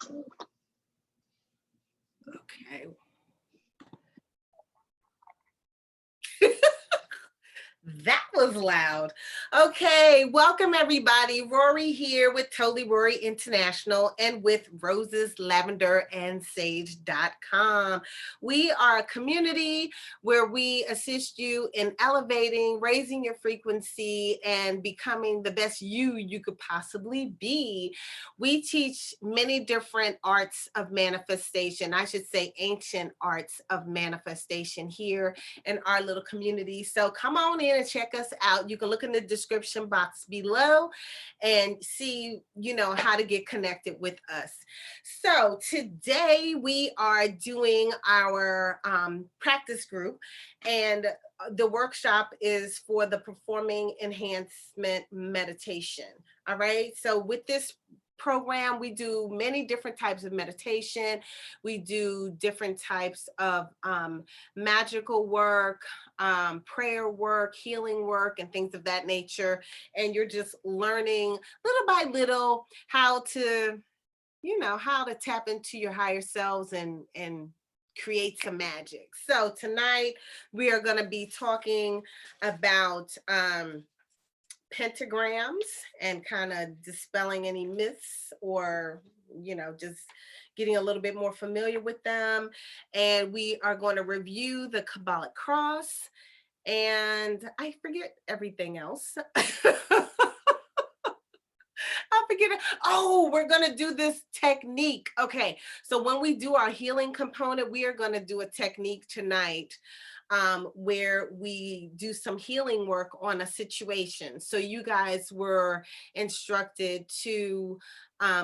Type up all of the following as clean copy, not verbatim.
Okay. That was loud. Okay, welcome everybody. Rorree here with Totally Rorree International and with Roses, Lavender, and Sage.com. We are a community where we assist you in elevating, raising your frequency, and becoming the best you could possibly be. We teach many different arts of manifestation. I should say ancient arts of manifestation here in our little community. So come on in and check us out. You can look in the description box below and see, how to get connected with us. So today we are doing our practice group, and the workshop is for the performing enhancement meditation. All right. So with this program, we do many different types of meditation. We do different types of magical work, prayer work, healing work, and things of that nature. And you're just learning little by little how to, how to tap into your higher selves and create some magic. So tonight we are going to be talking about pentagrams and kind of dispelling any myths, or just getting a little bit more familiar with them. And we are going to review the Kabbalic cross, and I forget everything else. I forget it. Oh, we're going to do this technique. Okay, so when we do our healing component, we are going to do a technique tonight where we do some healing work on a situation. So you guys were instructed to,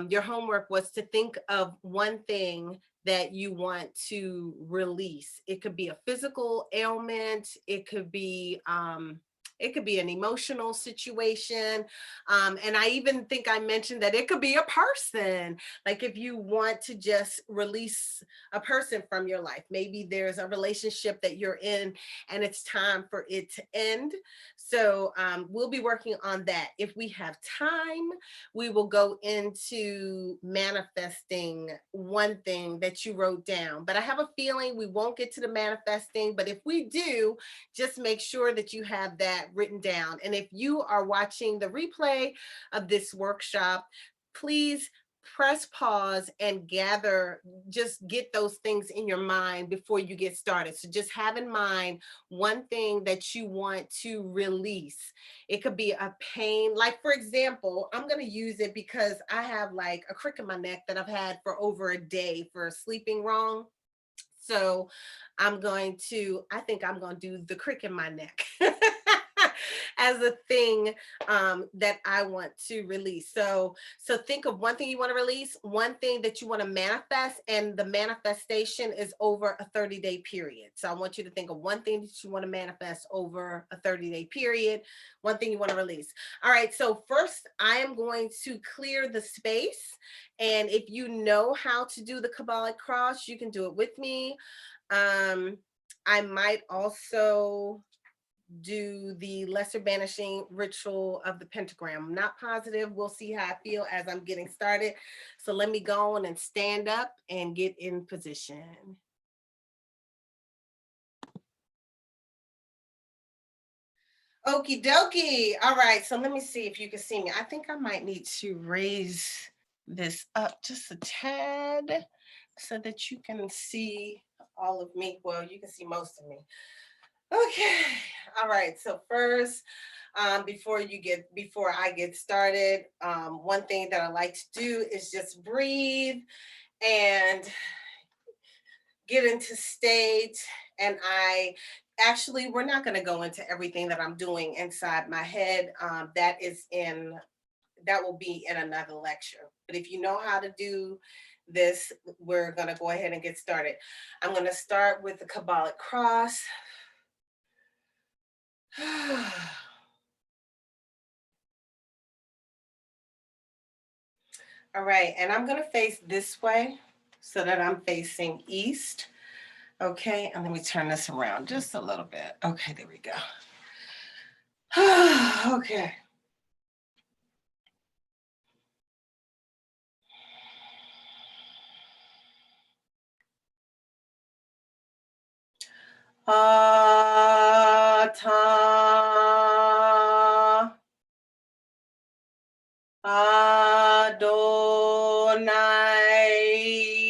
your homework was to think of one thing that you want to release. It could be a physical ailment. It could be an emotional situation. And I even think I mentioned that it could be a person. Like if you want to just release a person from your life, maybe there's a relationship that you're in and it's time for it to end. So we'll be working on that. If we have time, we will go into manifesting one thing that you wrote down. But I have a feeling we won't get to the manifesting, but if we do, just make sure that you have that written down. And if you are watching the replay of this workshop, please press pause and just get those things in your mind before you get started. So just have in mind one thing that you want to release. It could be a pain. Like for example, I'm going to use it because I have like a crick in my neck that I've had for over a day for sleeping wrong. So I think I'm going to do the crick in my neck as a thing that I want to release. So think of one thing you want to release, one thing that you want to manifest, and the manifestation is over a 30-day period. So I want you to think of one thing that you want to manifest over a 30-day period, one thing you want to release. All right, so first I am going to clear the space. And if you know how to do the Kabbalic cross, you can do it with me. I might also do the lesser banishing ritual of the pentagram. I'm not positive. We'll see how I feel as I'm getting started. So let me go on and stand up and get in position. Okie dokie. All right, so let me see if you can see me. I think I might need to raise this up just a tad so that you can see all of me. Well, you can see most of me. Okay. All right. So first, before I get started, one thing that I like to do is just breathe and get into state. And we're not going to go into everything that I'm doing inside my head. That will be in another lecture. But if you know how to do this, we're going to go ahead and get started. I'm going to start with the Kabbalic cross. All right, and I'm going to face this way so that I'm facing east. Okay, and let me turn this around just a little bit. Okay, there we go. Okay. Ata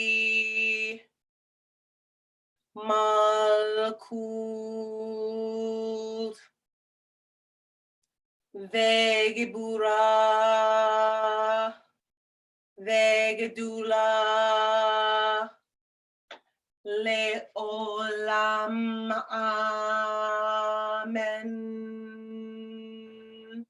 Adonai Malkut Vegebura Vegedula Leolam Amen.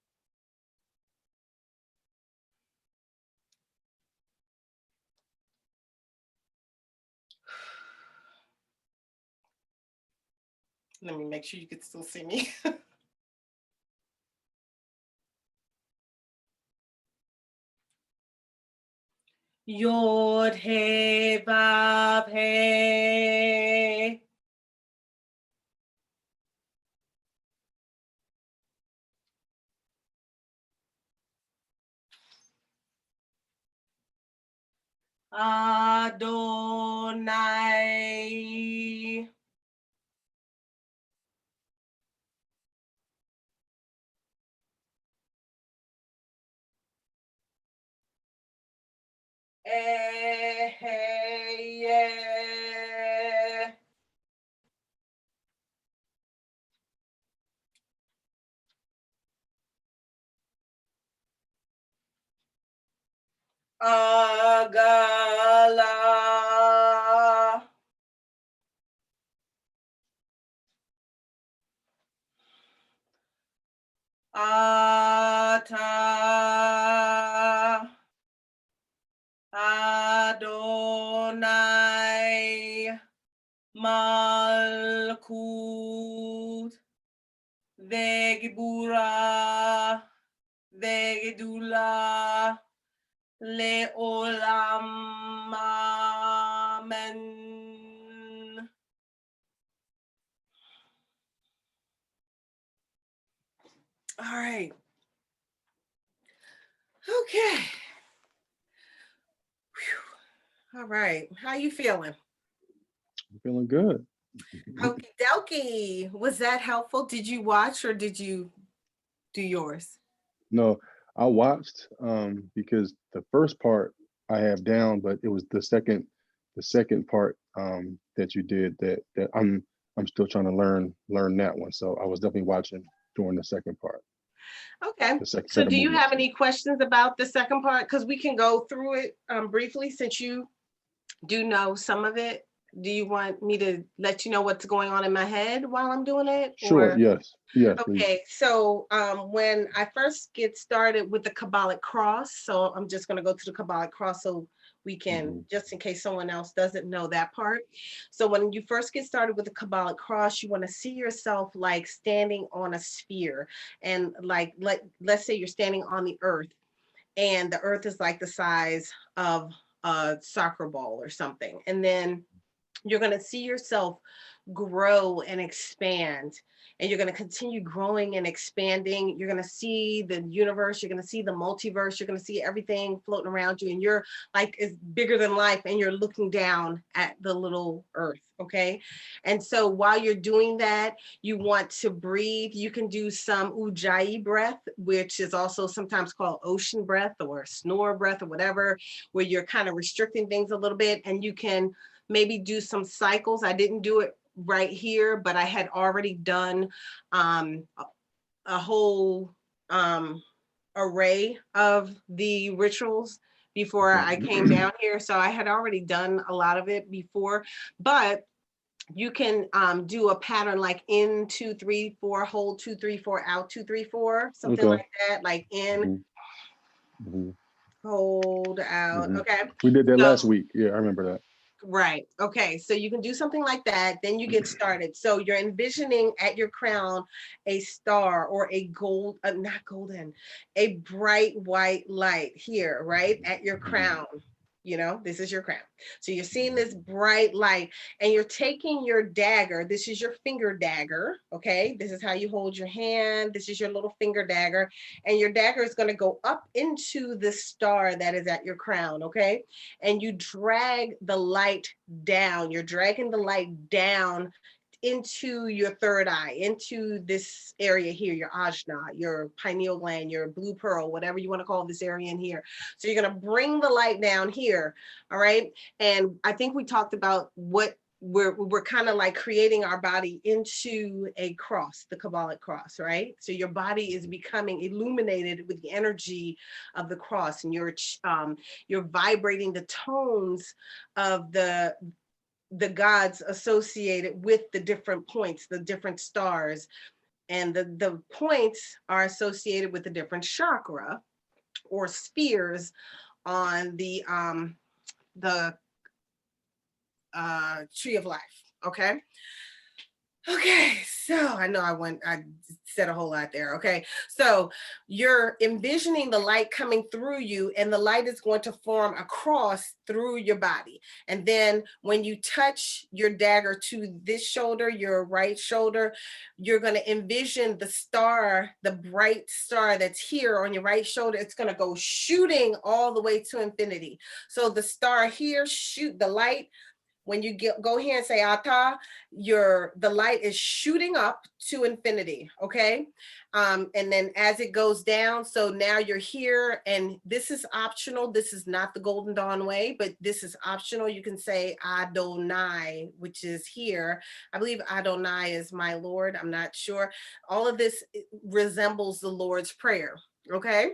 Let me make sure you can still see me. Yod He Vav He. Adonai Eheye Agala Ata Adonai Malkut Vegebura Vegedula Leolam Amen. All right. Okay. Whew. All right. How you feeling? I'm feeling good. Okie dokie. Was that helpful? Did you watch or did you do yours? No, I watched because the first part I have down, but it was the second part that you did that I'm still trying to learn that one. So I was definitely watching during the second part, Okay. the So second do you movement. have any questions about the second part? Because we can go through it briefly since you do know some of it. Do you want me to let you know what's going on in my head while I'm doing it? Sure. Or Yes, please. okay, so when I first get started with the Kabbalic cross, so I'm just going to go to the Kabbalic cross so we can, Hmm. just in case someone else doesn't know that part. So when you first get started with the Kabbalic cross, you want to see yourself like standing on a sphere, and like let's say you're standing on the earth, and the earth is like the size of a soccer ball or something, and then you're going to see yourself grow and expand, and you're going to continue growing and expanding. You're going to see the universe, you're going to see the multiverse, you're going to see everything floating around you, and you're like it's bigger than life, and you're looking down at the little earth. Okay, and so while you're doing that, you want to breathe. You can do some Ujjayi breath, which is also sometimes called ocean breath or snore breath or whatever, where you're kind of restricting things a little bit, and you can maybe do some cycles. I didn't do it right here, but I had already done a whole array of the rituals before Okay. I came down here. So I had already done a lot of it before, but you can do a pattern like in 2 3 4, hold 2 3 4, out 2 3 4, something Okay. like that, like in, Hmm. Hmm. hold, out. Hmm. Okay. We did that So last week. Yeah, I remember that. right. Okay. So you can do something like that. Then you get started. So you're envisioning at your crown a star or a gold, not golden, a bright white light here, right? At your Hmm. crown. You know, this is your crown. So you're seeing this bright light, and you're taking your dagger. This is your finger dagger. Okay. This is how you hold your hand. This is your little finger dagger. And your dagger is going to go up into the star that is at your crown. Okay, and you drag the light down. You're dragging the light down into your third eye, into this area here, your ajna, your pineal gland, your blue pearl, whatever you want to call this area in here. So you're going to bring the light down here. All right. And I think we talked about what we're kind of like creating our body into a cross, the Kabbalic cross, right? So your body is becoming illuminated with the energy of the cross, and you're vibrating the tones of the gods associated with the different points, the different stars, and the points are associated with the different chakra or spheres on the tree of life. Okay. Okay, so I know I said a whole lot there. Okay, so you're envisioning the light coming through you, and the light is going to form a cross through your body. And then when you touch your dagger to this shoulder, your right shoulder, you're going to envision the star, the bright star that's here on your right shoulder. It's going to go shooting all the way to infinity. So the star here, shoot the light. When you go here and say Ata, the light is shooting up to infinity, okay? And then as it goes down, so now you're here, and this is optional. This is not the Golden Dawn way, but this is optional. You can say Adonai, which is here. I believe Adonai is my Lord. I'm not sure. All of this resembles the Lord's Prayer, okay?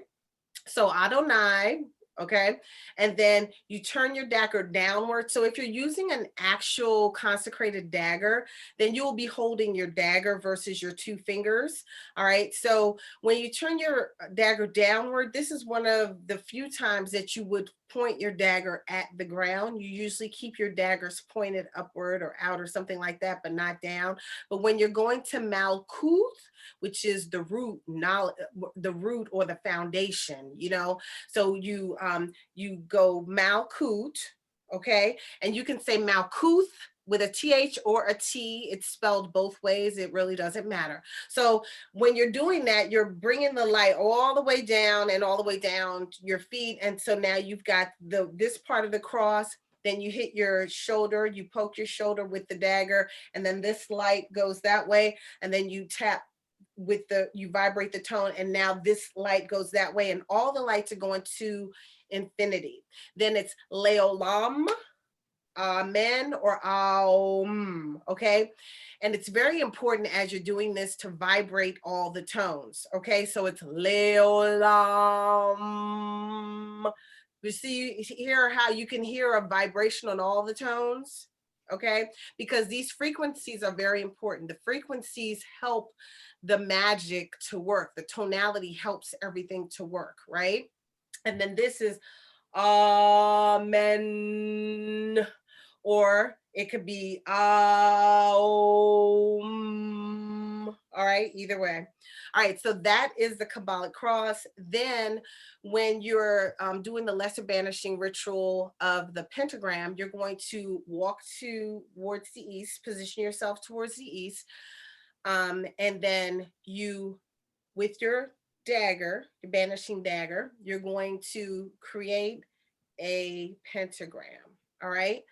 So Adonai, okay? And then you turn your dagger downward. So if you're using an actual consecrated dagger, then you will be holding your dagger versus your two fingers, all right? So when you turn your dagger downward, this is one of the few times that you would point your dagger at the ground. You usually keep your daggers pointed upward or out or something like that, but not down. But when you're going to Malkuth, which is the root knowledge, the root or the foundation, so you go Malkuth, okay, and you can say Malkuth with a TH or a T. It's spelled both ways. It really doesn't matter. So when you're doing that, you're bringing the light all the way down and all the way down your feet. And so now you've got this part of the cross. Then you hit your shoulder, you poke your shoulder with the dagger, and then this light goes that way. And then you tap you vibrate the tone, and now this light goes that way, and all the lights are going to infinity. Then it's Leolam, Amen, or Aum, okay? And it's very important as you're doing this to vibrate all the tones, okay? So it's Leolam. You hear how you can hear a vibration on all the tones, okay? Because these frequencies are very important. The frequencies help the magic to work. The tonality helps everything to work, right? And then this is Amen, or it could be Aum. All right, either way. All right, so that is the Kabbalic cross. Then when you're doing the lesser banishing ritual of the pentagram, you're going to walk towards the east, position yourself towards the east, and then with your dagger, your banishing dagger, you're going to create a pentagram. All right.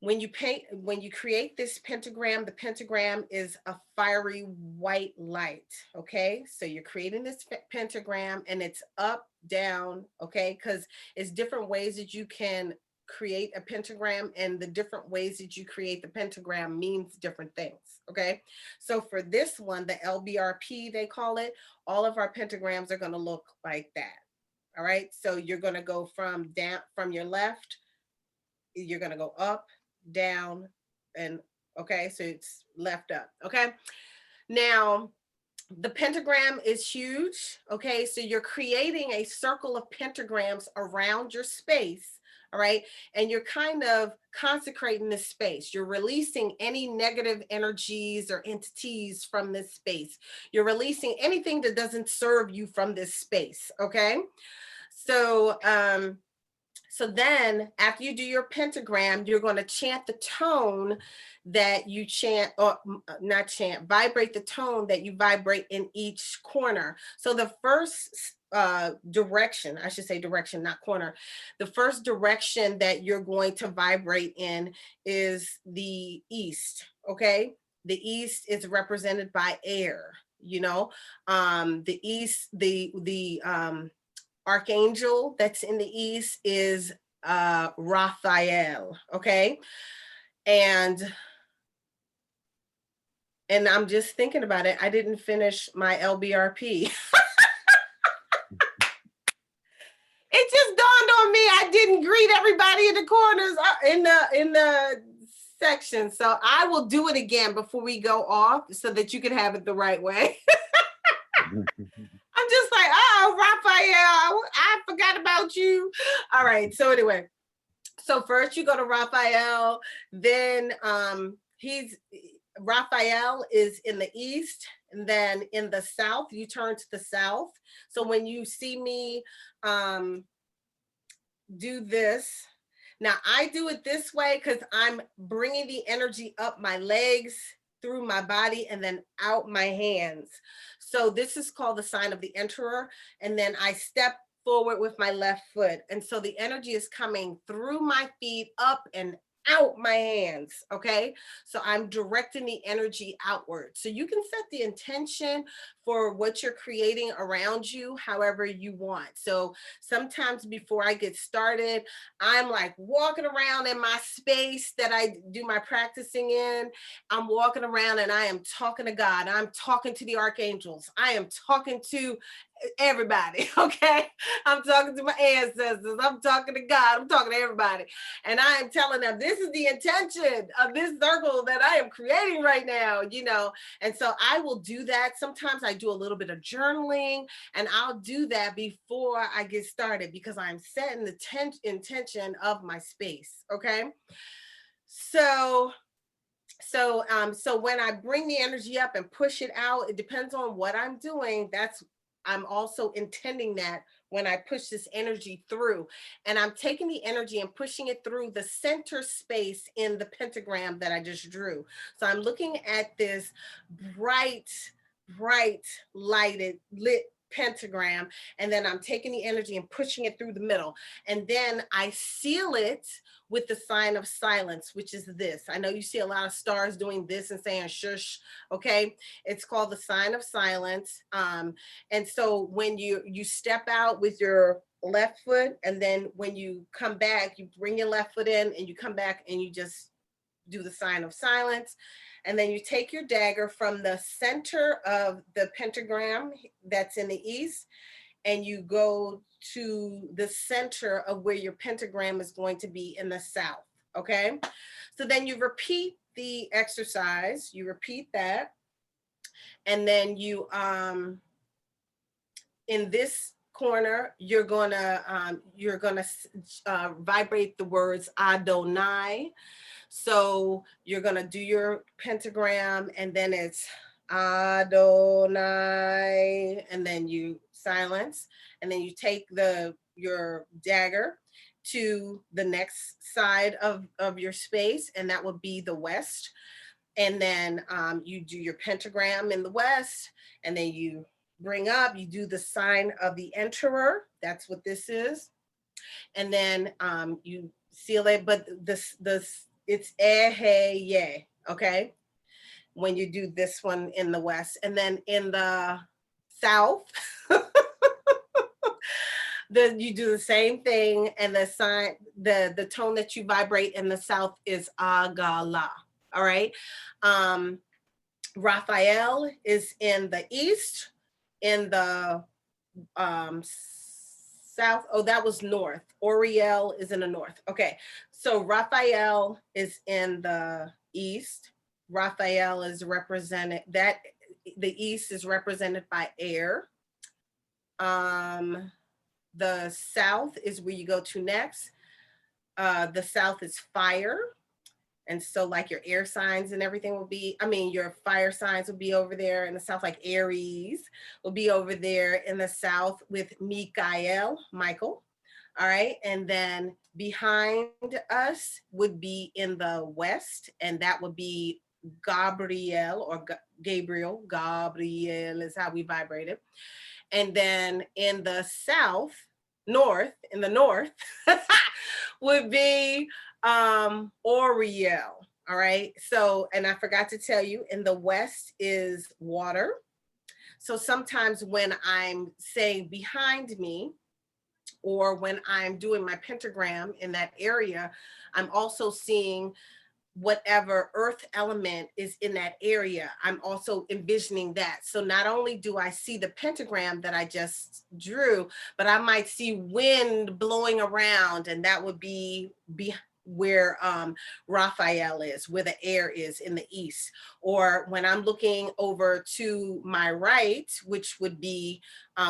When you create this pentagram, the pentagram is a fiery white light. Okay. So you're creating this pentagram, and it's up, down. Okay. Because it's different ways that you can create a pentagram, and the different ways that you create the pentagram means different things. Okay. So for this one, the LBRP, they call it, all of our pentagrams are going to look like that. All right. So you're going to go from your left, you're going to go up, down, and okay. So it's left up. Okay. Now, the pentagram is huge. Okay. So you're creating a circle of pentagrams around your space. All right. And you're kind of consecrating this space. You're releasing any negative energies or entities from this space. You're releasing anything that doesn't serve you from this space. Okay. So, so then after you do your pentagram, you're going to chant the tone that you chant, or not chant, vibrate the tone that you vibrate in each corner. So the first direction, I should say direction, not corner. The first direction that you're going to vibrate in is the east, okay? The east is represented by air, you know. The east, the archangel that's in the east is Raphael, okay? And I'm just thinking about it. I didn't finish my LBRP. It just dawned on me I didn't greet everybody in the corners in the section. So I will do it again before we go off so that you can have it the right way. I'm just like, oh, Raphael, I forgot about you. All right. So anyway, so first you go to Raphael, then Raphael is in the east, and then in the south, you turn to the south. So when you see me do this, now I do it this way because I'm bringing the energy up my legs, through my body, and then out my hands. So this is called the sign of the Emperor. And then I step forward with my left foot. And so the energy is coming through my feet, up and out my hands, okay? So I'm directing the energy outward. So you can set the intention for what you're creating around you however you want. So sometimes before I get started, I'm like walking around in my space that I do my practicing in. I'm walking around and I am talking to God. I'm talking to the archangels. I am talking to everybody, okay? I'm talking to my ancestors. I'm talking to God. I'm talking to everybody. And I am telling them, this is the intention of this circle that I am creating right now, you know? And so I will do that. Sometimes I do a little bit of journaling, and I'll do that before I get started because I'm setting the intention of my space, okay? So when I bring the energy up and push it out, it depends on what I'm doing. I'm also intending that when I push this energy through, and I'm taking the energy and pushing it through the center space in the pentagram that I just drew. So I'm looking at this bright, lit pentagram, and then I'm taking the energy and pushing it through the middle, and then I seal it with the sign of silence, which is this. I know you see a lot of stars doing this and saying shush, okay? It's called the sign of silence. And so when you step out with your left foot, and then when you come back, you bring your left foot in and you come back and you just do the sign of silence. And then you take your dagger from the center of the pentagram that's in the east, and you go to the center of where your pentagram is going to be in the south, okay? So then you repeat the exercise, you repeat that, and then you, in this corner, you're gonna vibrate the words Adonai. So you're gonna do your pentagram, and then it's Adonai, and then you silence, and then you take your dagger to the next side of your space, and that would be the west. And then you do your pentagram in the west, and then you bring up, you do the sign of the Emperor. That's what this is. And then you seal it, but this it's yeah, okay? When you do this one in the west. And then in the south, then you do the same thing, and the sign, the tone that you vibrate in the south is Agala. All right. Raphael is in the east, in the south. Oh, that was north. Oriel is in the north. Okay. So Raphael is in the east. Raphael is represented, that the east is represented by air. The south is where you go to next. The south is fire. And so like your air signs and everything will be, I mean, your fire signs will be over there in the south, like Aries will be over there in the south with Michael. All right. And then behind us would be in the west, and that would be Gabriel, or Gabriel. Gabriel is how we vibrate it. And then in the south, north, in the north, would be Oriel. All right. So, and I forgot to tell you, in the west is water. So sometimes when I'm saying behind me, or when I'm doing my pentagram in that area, I'm also seeing whatever earth element is in that area. I'm also envisioning that. So not only do I see the pentagram that I just drew, but I might see wind blowing around, and that would be where Raphael is, where the air is in the east. Or when I'm looking over to my right, which would be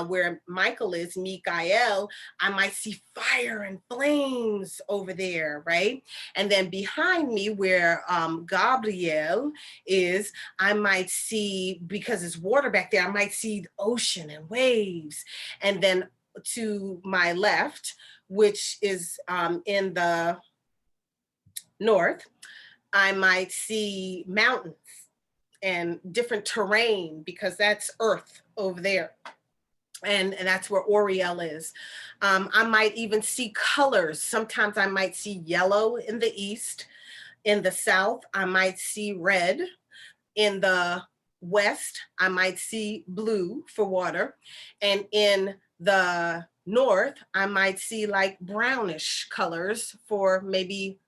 where Michael is, Mikael, I might see fire and flames over there, right? And then behind me, where Gabriel is, I might see, because it's water back there, I might see the ocean and waves. And then to my left, which is in the north, I might see mountains and different terrain, because that's earth over there. And that's where Oriel is. I might even see colors. Sometimes I might see yellow in the east. In the south, I might see red. In the west, I might see blue for water. And in the north, I might see like brownish colors for maybe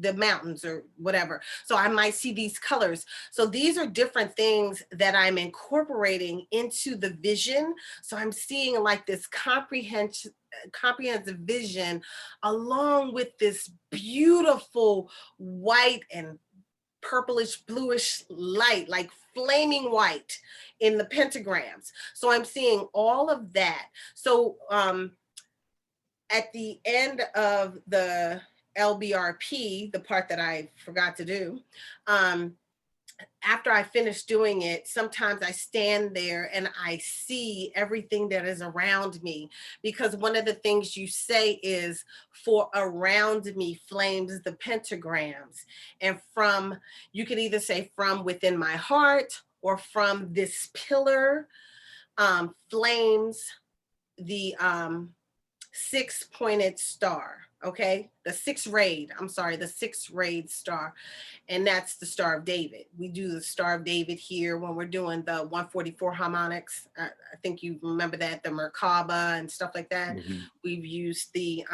the mountains or whatever. So I might see these colors. So these are different things that I'm incorporating into the vision. So I'm seeing like this comprehensive vision, along with this beautiful white and purplish bluish light, like flaming white in the pentagrams. So I'm seeing all of that. So at the end of the LBRP, the part that I forgot to do, after I finish doing it, sometimes I stand there and I see everything that is around me, because one of the things you say is, for around me flames the pentagrams. And from, you could either say from within my heart, or from this pillar, flames the six-pointed star. Okay, the six rayed star, and that's the Star of David. We do the Star of David here when we're doing the 144 harmonics. I think you remember that, the Merkaba and stuff like that. Mm-hmm. We've used the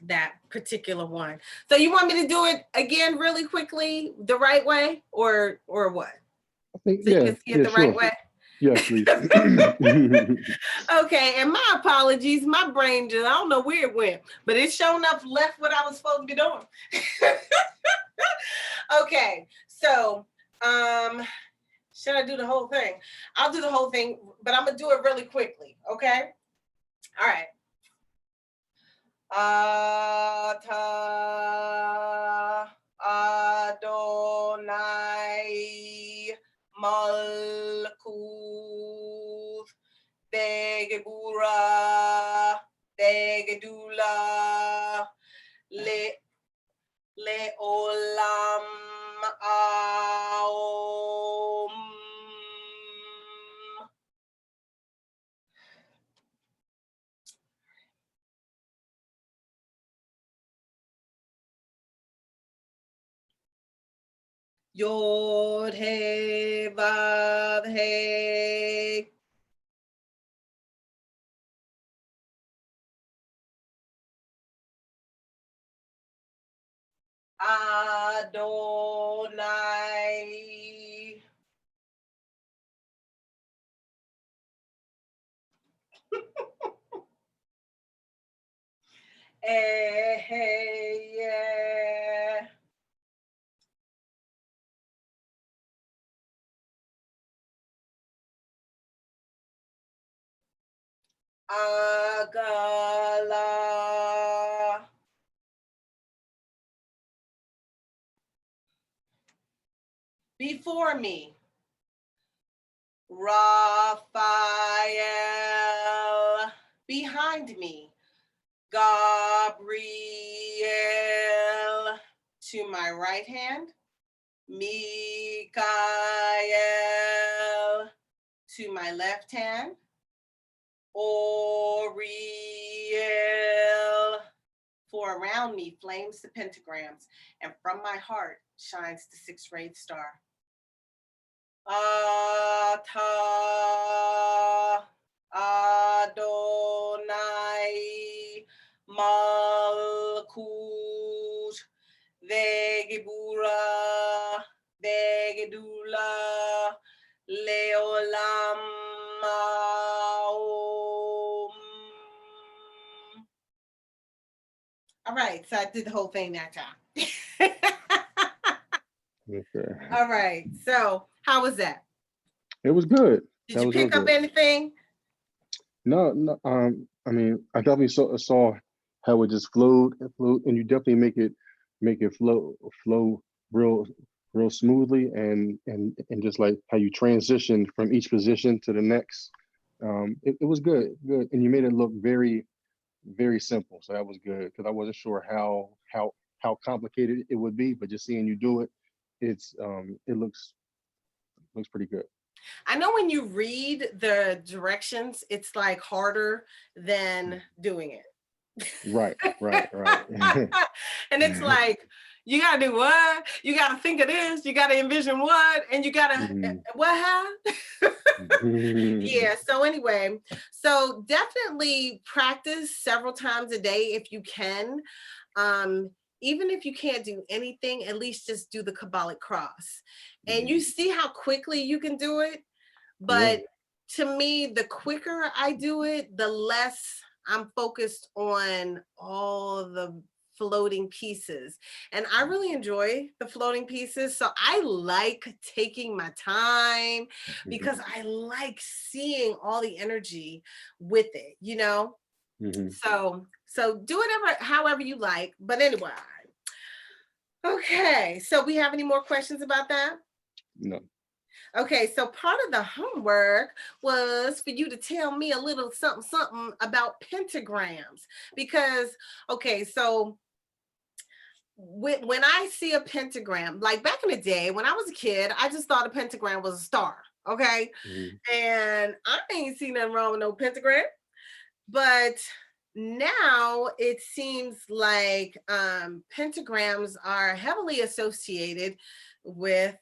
that particular one. So you want me to do it again really quickly, the right way, or what? I think, So you yeah, can see it the right sure. way? Yes, please. Okay, and my apologies, my brain just, I don't know where it went, but it shown up left what I was supposed to be doing. Okay, so should I do the whole thing? I'll do the whole thing, but I'm gonna do it really quickly, okay? All right. Ata Adonai Malkuth Degebura Degedula Le Olam Aom. Yod He Vav He. Adonai. Yeah. Agala. Before me, Raphael. Behind me, Gabriel. To my right hand, Mikael to my left hand, Oriel, for around me flames the pentagrams, and from my heart shines the six-rayed star. Ata Adonai Malkut Vegebura Vegedula Leolam Maom. All right, so I did the whole thing that time. Okay. All right, so how was that? It was good. Did That you was real pick up good. anything? No, no. I mean, I definitely saw how it just flowed, and you definitely make it flow real real smoothly, and just like how you transition from each position to the next. It was good, and you made it look very simple. So that was good because I wasn't sure how complicated it would be, but just seeing you do it, it looks pretty good. I know when you read the directions, it's like harder than doing it. Right. And it's like, you gotta do what? You gotta think of this, you gotta envision what, and you gotta Mhm. what have? Yeah, so anyway, so definitely practice several times a day if you can. Um, Even if you can't do anything, at least just do the Kabbalic cross. And you see how quickly you can do it. Yeah. But to me, the quicker I do it, the less I'm focused on all the floating pieces. And I really enjoy the floating pieces. So I like taking my time because I like seeing all the energy with it, you know? Hmm. So do whatever, however you like. But anyway, okay. So we have any more questions about that? No. Okay, so part of the homework was for you to tell me a little something, something about pentagrams. Because, okay, so when I see a pentagram, like back in the day when I was a kid, I just thought a pentagram was a star. Okay. Mhm. And I ain't seen nothing wrong with no pentagram. But now it seems like pentagrams are heavily associated with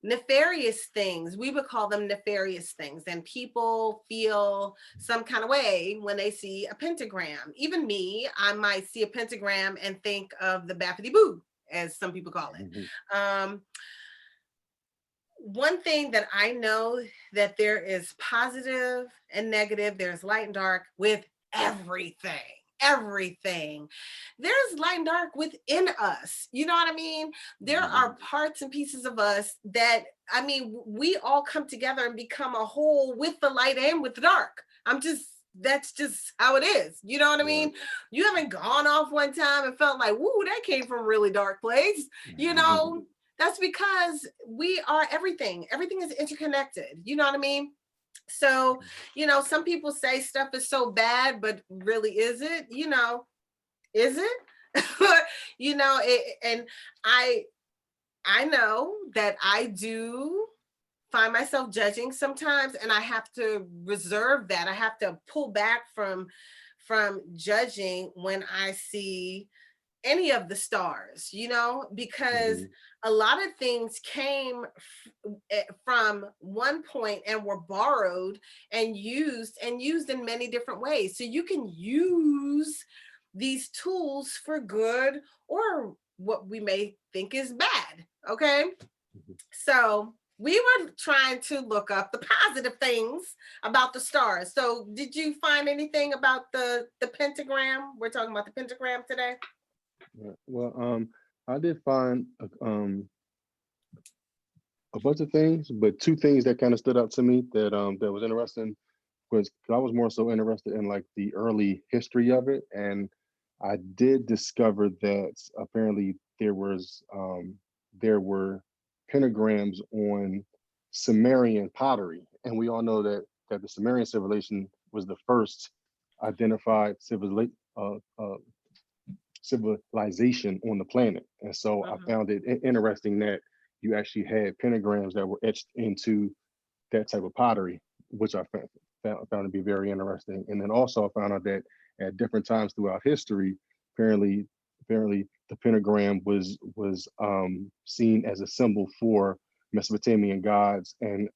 nefarious things. We would call them nefarious things, and people feel some kind of way when they see a pentagram. Even me, I might see a pentagram and think of the Bappity Boo, as some people call Mhm. it. One thing that I know, that there is positive and negative, there's light and dark with everything. Everything. There's light and dark within us. You know what I mean? There Mhm. are parts and pieces of us that, I mean, we all come together and become a whole with the light and with the dark. That's just how it is. You know what I Right. mean? You haven't gone off one time and felt like, woo, that came from a really dark place. You know, that's because we are everything. Everything is interconnected. You know what I mean? So, you know, some people say stuff is so bad, but really is it? You know, is it? You know, and I know that I do find myself judging sometimes, and I have to reserve that. I have to pull back from judging when I see any of the stars, you know, because Mhm. a lot of things came from one point and were borrowed and used in many different ways. So you can use these tools for good or what we may think is bad. Okay. Mhm. So we were trying to look up the positive things about the stars. So did you find anything about the pentagram? We're talking about the pentagram today. Right. Well, I did find a bunch of things, but two things that kind of stood out to me that was interesting was 'cause I was more so interested in like the early history of it, and I did discover that apparently there were pentagrams on Sumerian pottery, and we all know that the Sumerian civilization was the first identified civilization on the planet, and so I Mhm. found it interesting that you actually had pentagrams that were etched into that type of pottery, which I found to be very interesting. And then also I found out that at different times throughout history, apparently the pentagram was seen as a symbol for Mesopotamian gods and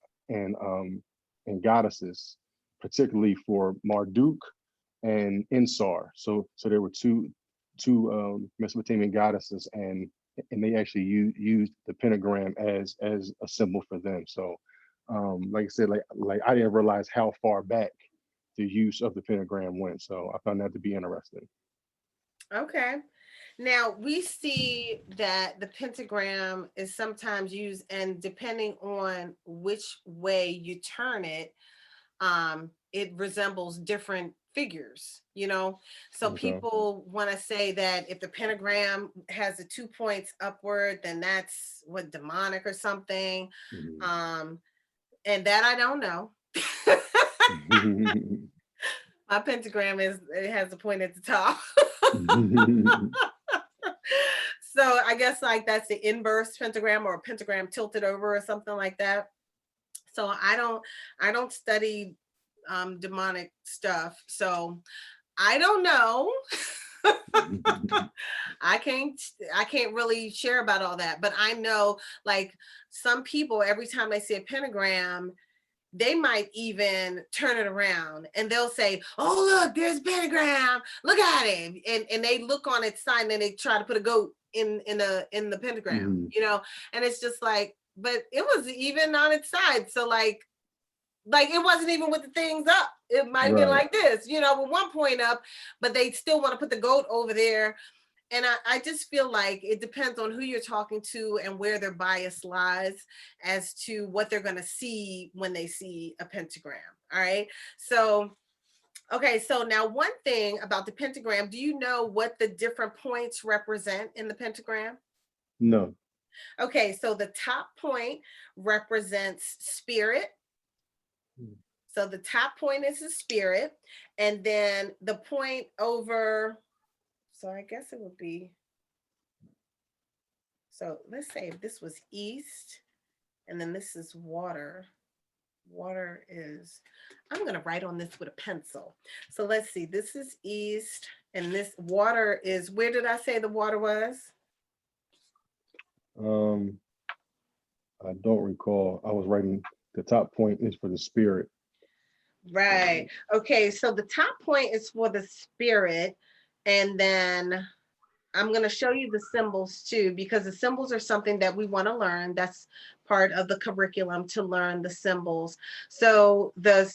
goddesses, particularly for Marduk and Insar. So there were two Mesopotamian goddesses, and they actually used the pentagram as a symbol for them. So like I said, like I didn't realize how far back the use of the pentagram went. So I found that to be interesting. Okay. Now we see that the pentagram is sometimes used, and depending on which way you turn it, it resembles different figures, you know. So Okay. people want to say that if the pentagram has the 2 points upward, then that's what demonic or something. Mhm. Um, and that I don't know. My pentagram it has a point at the top. So I guess like that's the inverse pentagram, or a pentagram tilted over or something like that. So I don't study demonic stuff. So I don't know. I can't I can't really share about all that, but I know like some people every time they see a pentagram, they might even turn it around and they'll say, "Oh, look, there's a pentagram. Look at it." And they look on its side and then they try to put a goat in the pentagram, Mhm. you know? And it's just like, but it was even on its side. So like it wasn't even with the things up. It might have been Right. like this, you know, with 1 point up, but they still want to put the goat over there. And I just feel like it depends on who you're talking to and where their bias lies as to what they're going to see when they see a pentagram. All right. So, okay. So now one thing about the pentagram, do you know what the different points represent in the pentagram? No. Okay. So the top point represents spirit. So the top point is the spirit. And then the point over, so I guess it would be, so let's say if this was east and then this is water. Water is, I'm going to write on this with a pencil. So let's see, this is east and this water is, where did I say the water was? Um, I don't recall. I was writing the top point is for the spirit. Right. Okay. So the top point is for the spirit. And then I'm going to show you the symbols too, because the symbols are something that we want to learn. That's part of the curriculum, to learn the symbols. So the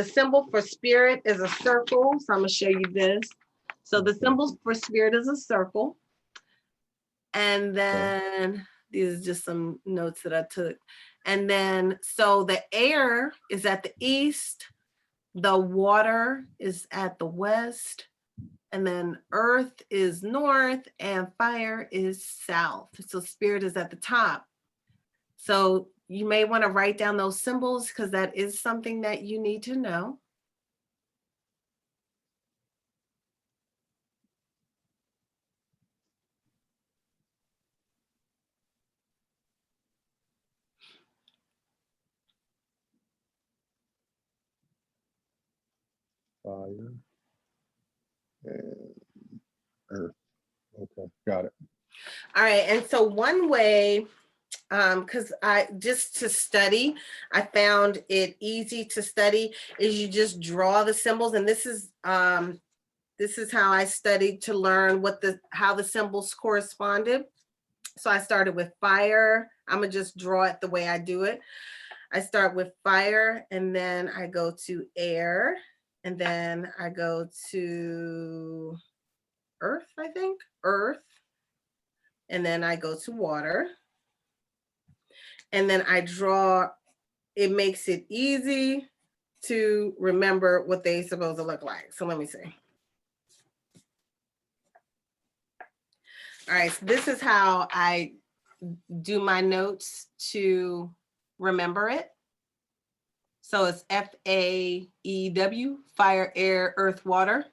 symbol for spirit is a circle. So I'm going to show you this. So the Okay. symbols for spirit is a circle. And Okay. then these are just some notes that I took. And then, so the air is at the east, the water is at the west, and then earth is north and fire is south. So spirit is at the top. So you may want to write down those symbols because that is something that you need to know. Fire and earth. Okay. Got it. All right. And so one way, because I just to study, I found it easy to study, is you just draw the symbols. And this is how I studied to learn how the symbols corresponded. So I started with fire. I'm gonna just draw it the way I do it. I start with fire and then I go to air and then I go to earth, I think, earth. And then I go to water. And then I draw, it makes it easy to remember what they supposed to look like. So let me see. All right, so this is how I do my notes to remember it. So it's FAEW, fire, air, earth, water.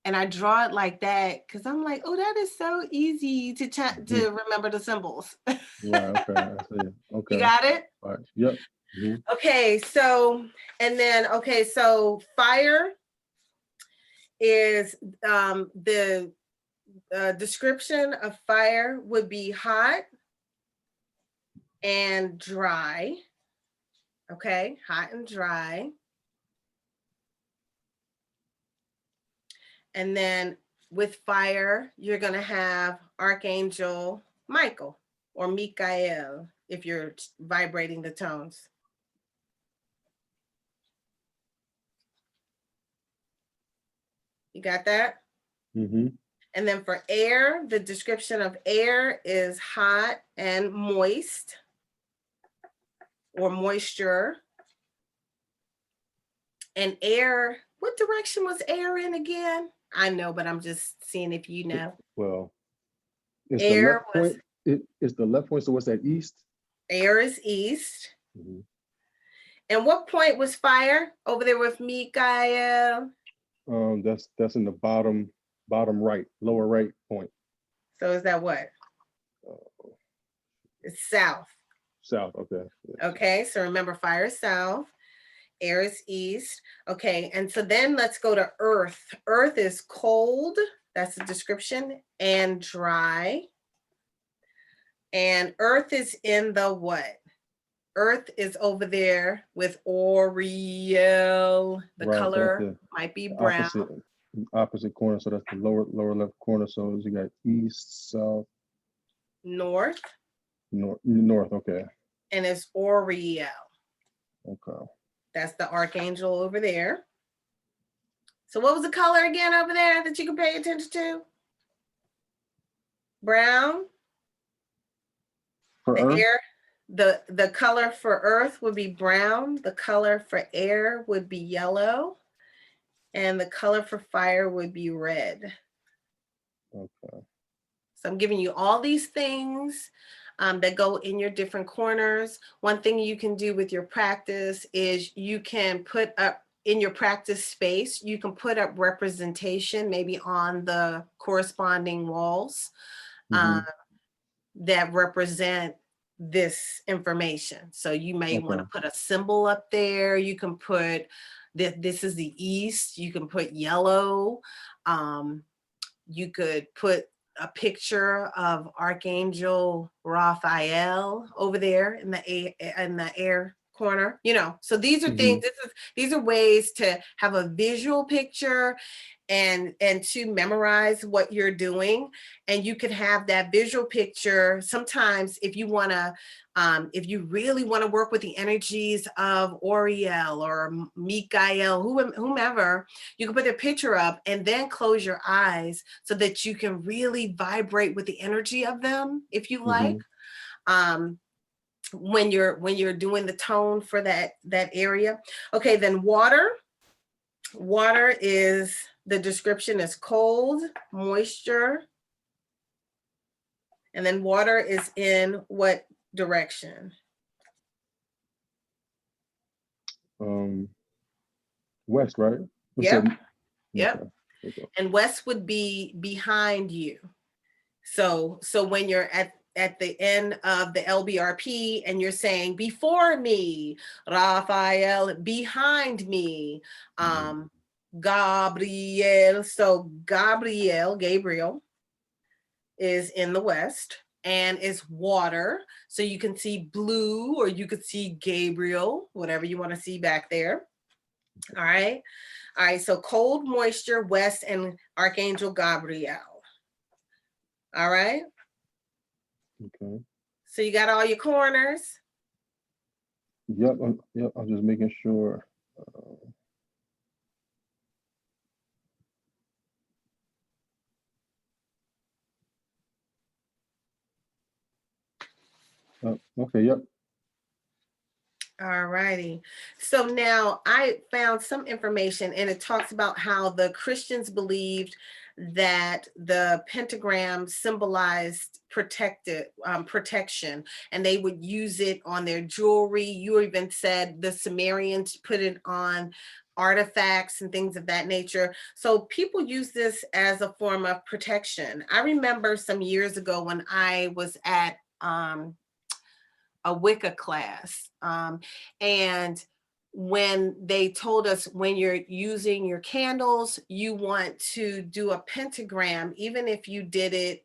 And I draw it like that because I'm like, oh, that is so easy to Mhm. to remember the symbols. Right. Okay. I see. You Okay. got it? All right. Yep. Hmm. Okay, so and then okay, so fire is the description of fire would be hot and dry. Okay, hot and dry. And then with fire, you're going to have Archangel Michael or Mikael if you're vibrating the tones. You got that? Hmm. And then for air, the description of air is hot and moist or moisture. And air, what direction was air in again? I know, but I'm just seeing if you know. Well, it's the Air left was point. It's the left point. So what's that? East. air is east. Hmm. And what point was fire over there with Mikael? That's in the bottom right, lower right point. So is that what? Uh, It's south. South. Okay. Yeah. Okay, so remember fire is south, air is east. Okay, and so then let's go to earth. Earth is cold, that's the description, and dry. And earth is in the what? Earth is over there with Oriel. The Right. So that's color the might be brown. opposite corner. So that's the lower left corner. So you got east, south, North, north. Okay. and it's Oriel. Okay. That's the archangel over there. So what was the color again over there that you can pay attention to? Brown. For The Earth. air, the color for earth would be brown. The color for air would be yellow. And the color for fire would be red. Okay. So I'm giving you all these things that go in your different corners. One thing you can do with your practice is you can put up in your practice space, you can put up representation maybe on the corresponding walls Hmm. that represent this information. So you may want to Okay. put a symbol up there. You can put that this is the east. You can put yellow. You could put a picture of Archangel Raphael over there in the air corner. You know, so these are Hmm. things. These are ways to have a visual picture and to memorize what you're doing. And you could have that visual picture sometimes if you want to if you really want to work with the energies of Oriel or Mikael, whomever, you can put their picture up and then close your eyes so that you can really vibrate with the energy of them if you like. Hmm. When you're doing the tone for that area. Okay, then water. Water is, the description is cold, moisture, and then water is in what direction? West, right? We Yep, said yep. okay. Okay. And west would be behind you. So when you're at the end of the LBRP and you're saying before me, Raphael, behind me, Hmm. Gabriel. So Gabriel is in the west and is water. So you can see blue or you could see Gabriel, whatever you want to see back there. All right. All right. So cold, moisture, west, and Archangel Gabriel. All right. Okay. So you got all your corners. Yep. Yep. I'm just making sure. Okay. Yep. All righty. So now I found some information and it talks about how the Christians believed that the pentagram symbolized protection, and they would use it on their jewelry. You even said the Sumerians put it on artifacts and things of that nature. So people use this as a form of protection. I remember some years ago when I was at a Wicca class, and when they told us when you're using your candles, you want to do a pentagram, even if you did it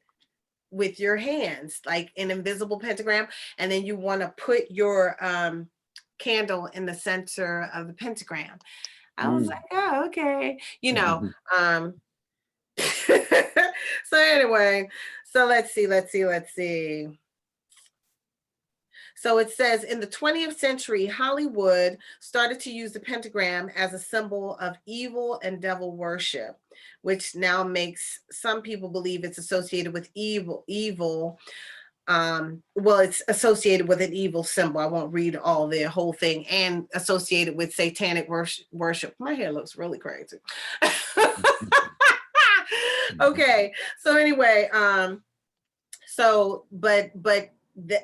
with your hands, like an invisible pentagram, and then you want to put your candle in the center of the pentagram. I was like, oh, okay. You know, so anyway, so let's see. So it says in the 20th century, Hollywood started to use the pentagram as a symbol of evil and devil worship, which now makes some people believe it's associated with evil. Well, it's associated with an evil symbol. I won't read all the whole thing, and associated with satanic worship. My hair looks really crazy. Okay, so anyway, but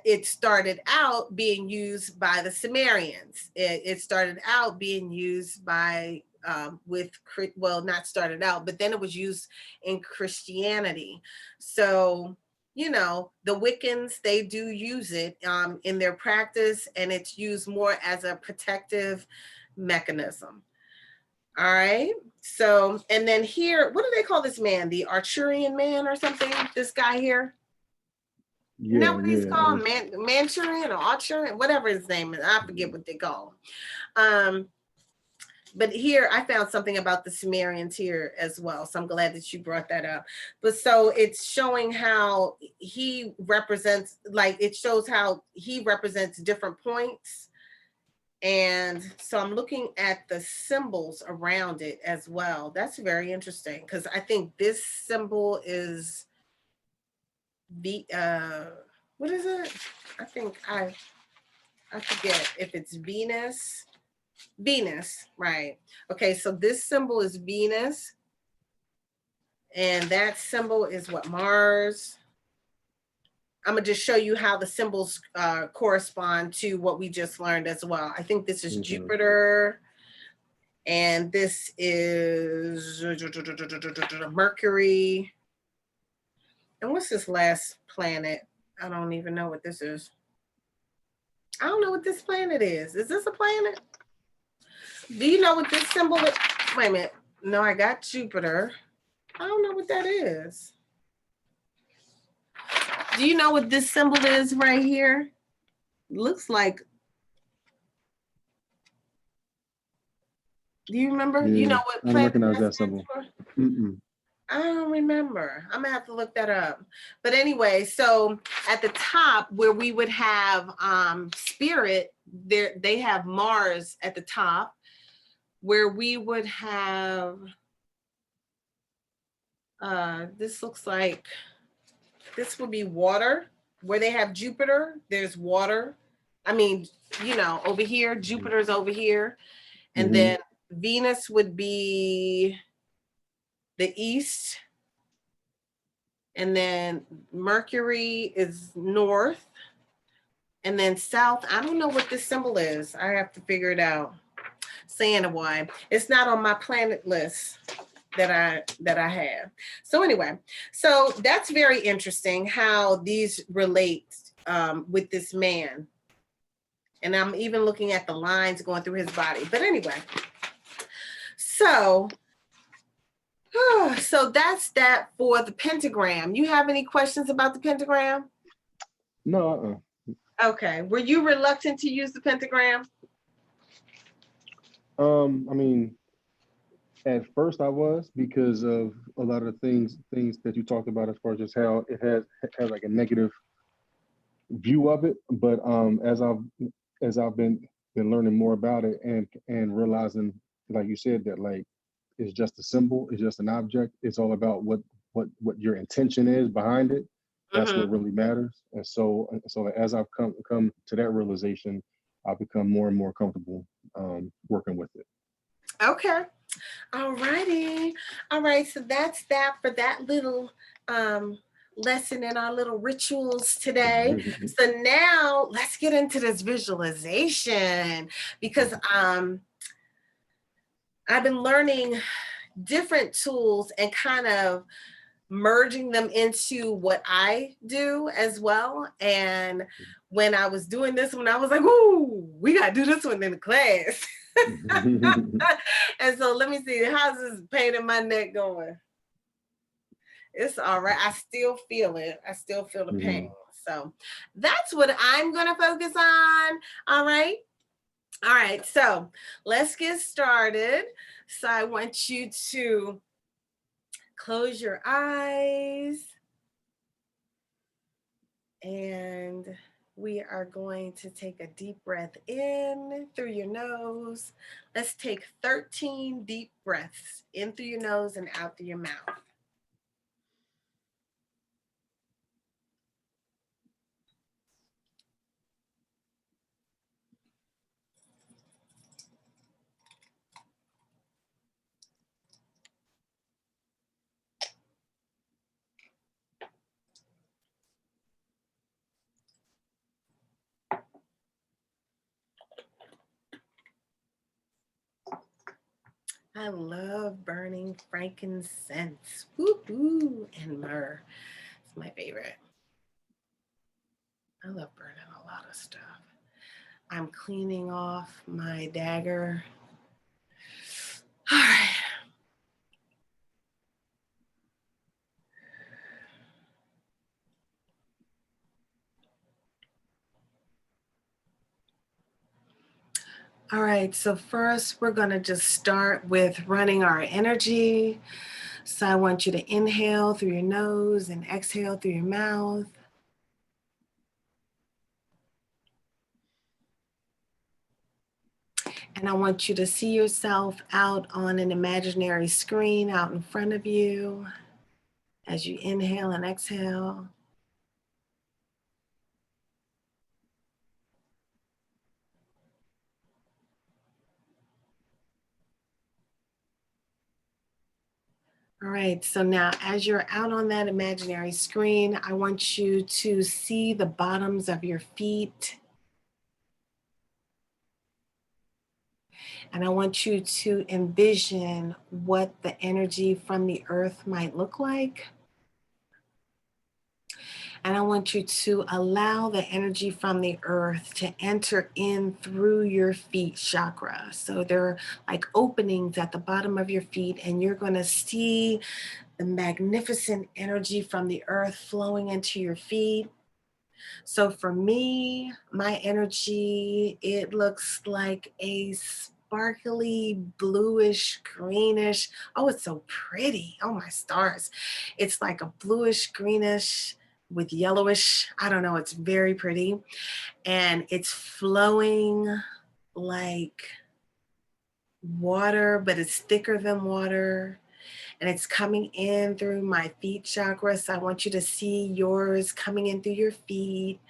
it started out being used by the Sumerians. It started out being used by not started out, but then it was used in Christianity. So you know, the Wiccans, they do use it in their practice, and it's used more as a protective mechanism. All right. So, and then here, what do they call this man? The Arthurian man or something? This guy here? You know what he's called? Manchurian or Arthurian, whatever his name is. I forget what they call him. But here I found something about the Sumerians here as well. So I'm glad that you brought that up. But so it's showing how he represents, like it shows how he represents different points. And so I'm looking at the symbols around it as well. That's very interesting because I think this symbol is the what is it? I think I forget if it's Venus. Venus, right. Okay, so this symbol is Venus. And that symbol is what? Mars. I'm gonna just show you how the symbols correspond to what we just learned as well. I think this is Jupiter. And this is Mercury. And what's this last planet? I don't even know what this is. I don't know what this planet is. Is this a planet? Do you know what this symbol is? Wait a minute. No, I got Jupiter. I don't know what that is. Do you know what this symbol is right here? Looks like. Do you remember? Yeah, you know what planet? I recognize that symbol. I don't remember. I'm gonna have to look that up. But anyway, so at the top where we would have spirit, there they have Mars at the top, where we would have this looks like this would be water. Where they have Jupiter, there's water. I mean, you know, over here, Jupiter's over here. And then Venus would be the east. And then Mercury is north. And then south, I don't know what this symbol is. I have to figure it out. Why it's not on my planet list that I have. So anyway, so that's very interesting how these relate with this man. And I'm even looking at the lines going through his body. But anyway, so that's that for the pentagram. You have any questions about the pentagram? No. Okay. Were you reluctant to use the pentagram? I mean, at first I was, because of a lot of things that you talked about as far as just how it has like a negative view of it. But as I've been learning more about it and realizing, like you said, that like it's just a symbol, it's just an object. It's all about what your intention is behind it. That's what really matters. And so as I've come to that realization, I've become more and more comfortable working with it. Okay. All righty. All right. So that's that for that little lesson in our little rituals today. So now let's get into this visualization, because I've been learning different tools and kind of merging them into what I do as well. And when I was doing this one, I was like, ooh, we got to do this one in the class. And so let me see, how's this pain in my neck going? It's all right. I still feel it. I still feel the pain. So that's what I'm going to focus on. All right. All right. So let's get started. So I want you to close your eyes. And we are going to take a deep breath in through your nose. Let's take 13 deep breaths in through your nose and out through your mouth. I love burning frankincense, woo-hoo, and myrrh. It's my favorite. I love burning a lot of stuff. I'm cleaning off my dagger. All right. All right, so first we're gonna just start with running our energy. So I want you to inhale through your nose and exhale through your mouth. And I want you to see yourself out on an imaginary screen out in front of you as you inhale and exhale. All right, so now as you're out on that imaginary screen, I want you to see the bottoms of your feet. And I want you to envision what the energy from the earth might look like. And I want you to allow the energy from the earth to enter in through your feet chakra. So there are like openings at the bottom of your feet, and you're going to see the magnificent energy from the earth flowing into your feet. So for me, my energy, it looks like a sparkly bluish greenish. Oh, it's so pretty. Oh my stars. It's like a bluish greenish with yellowish. I don't know. It's very pretty. And it's flowing like water, but it's thicker than water. And it's coming in through my feet chakra. So I want you to see yours coming in through your feet.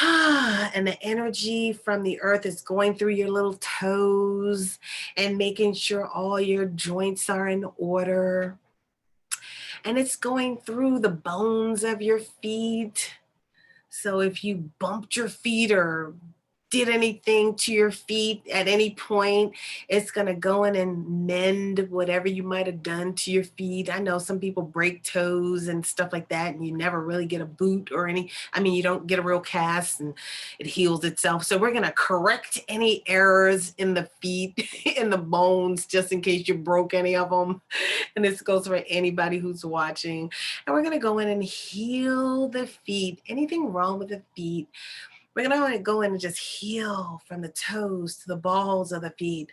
And the energy from the earth is going through your little toes and making sure all your joints are in order. And it's going through the bones of your feet. So if you bumped your feet or did anything to your feet at any point, it's going to go in and mend whatever you might have done to your feet. I know some people break toes and stuff like that, and you never really get a boot or you don't get a real cast and it heals itself. So we're going to correct any errors in the feet, in the bones, just in case you broke any of them. And this goes for anybody who's watching. And we're going to go in and heal the feet. Anything wrong with the feet, we're going to go in and just heal from the toes to the balls of the feet,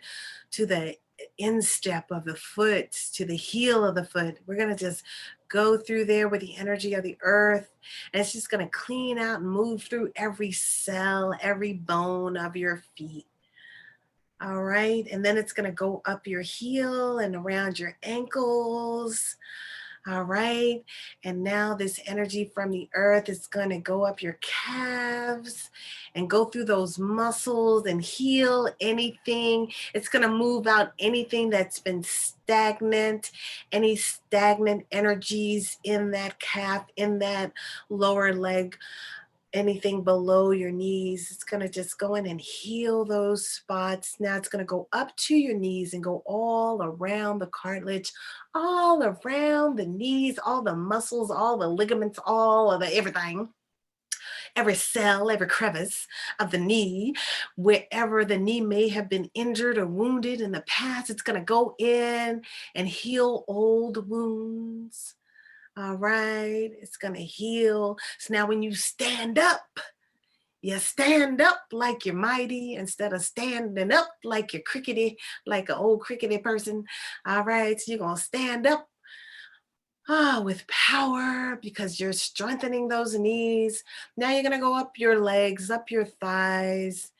to the instep of the foot, to the heel of the foot. We're going to just go through there with the energy of the earth. And it's just going to clean out and move through every cell, every bone of your feet. All right. And then it's going to go up your heel and around your ankles. All right. And now this energy from the earth is going to go up your calves and go through those muscles and heal anything. It's going to move out anything that's been stagnant, any stagnant energies in that calf, in that lower leg anything below your knees. It's going to just go in and heal those spots. Now it's going to go up to your knees and go all around the cartilage, all around the knees, all the muscles, all the ligaments, all of the everything. Every cell, every crevice of the knee, wherever the knee may have been injured or wounded in the past, it's going to go in and heal old wounds. All right, it's going to heal. So now when you stand up, you stand up like you're mighty instead of standing up like you're crickety, like an old crickety person. All right, so you're going to stand up with power because you're strengthening those knees. Now you're going to go up your legs, up your thighs,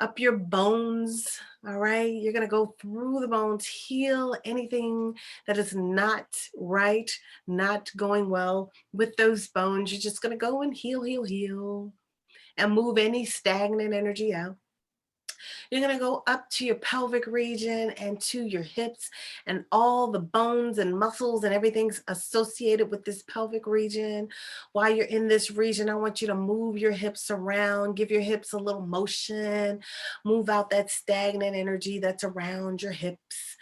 up your bones. All right. You're going to go through the bones, heal anything that is not right, not going well with those bones. You're just going to go and heal, heal, heal, and move any stagnant energy out. You're going to go up to your pelvic region and to your hips and all the bones and muscles and everything's associated with this pelvic region. While you're in this region, I want you to move your hips around, give your hips a little motion, move out that stagnant energy that's around your hips.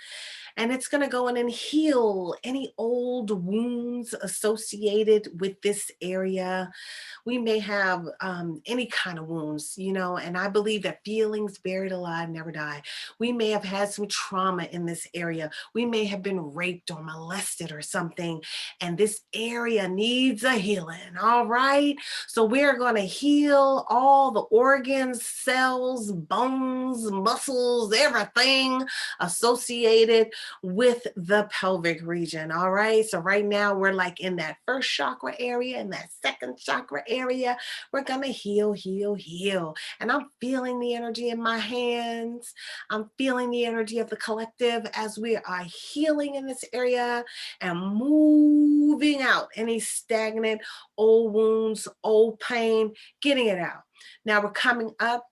And it's going to go in and heal any old wounds associated with this area. We may have any kind of wounds, and I believe that feelings buried alive never die. We may have had some trauma in this area. We may have been raped or molested or something, and this area needs a healing, all right? So we're going to heal all the organs, cells, bones, muscles, everything associated with the pelvic region, all right? So right now we're like in that first chakra area and that second chakra area. We're gonna heal, heal, heal. And I'm feeling the energy in my hands. I'm feeling the energy of the collective as we are healing in this area and moving out any stagnant old wounds, old pain, getting it out. Now we're coming up.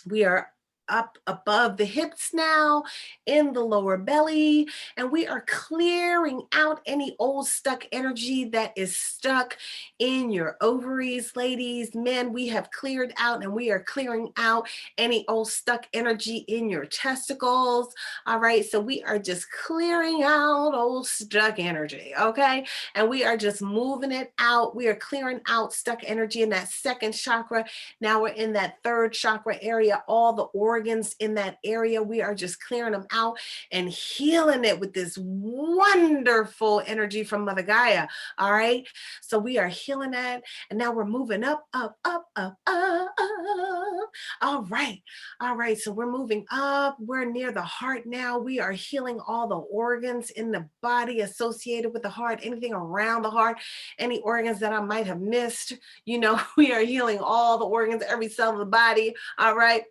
We are up above the hips now, in the lower belly, and we are clearing out any old stuck energy that is stuck in your ovaries, ladies. Men, we have cleared out and we are clearing out any old stuck energy in your testicles. All right, so we are just clearing out old stuck energy, okay? And we are just moving it out. We are clearing out stuck energy in that second chakra. Now we're in that third chakra area, all the organs in that area, we are just clearing them out and healing it with this wonderful energy from Mother Gaia. All right. So we are healing that. And now we're moving up, up, up, up, up, up. All right. All right. So we're moving up. We're near the heart now. We are healing all the organs in the body associated with the heart, anything around the heart, any organs that I might have missed. We are healing all the organs, every cell of the body. All right.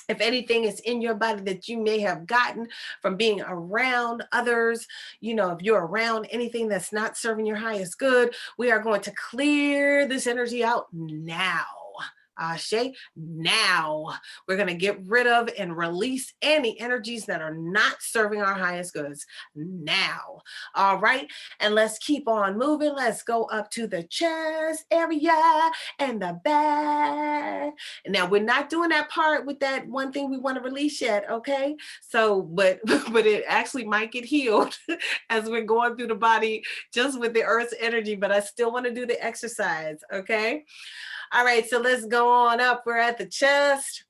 If anything is in your body that you may have gotten from being around others, if you're around anything that's not serving your highest good, we are going to clear this energy out now. Ashe, now we're going to get rid of and release any energies that are not serving our highest goods now. All right. And let's keep on moving. Let's go up to the chest area and the back. Now we're not doing that part with that one thing we want to release yet. Okay. So, but it actually might get healed as we're going through the body just with the earth's energy, but I still want to do the exercise. Okay. All right, so let's go on up. We're at the chest.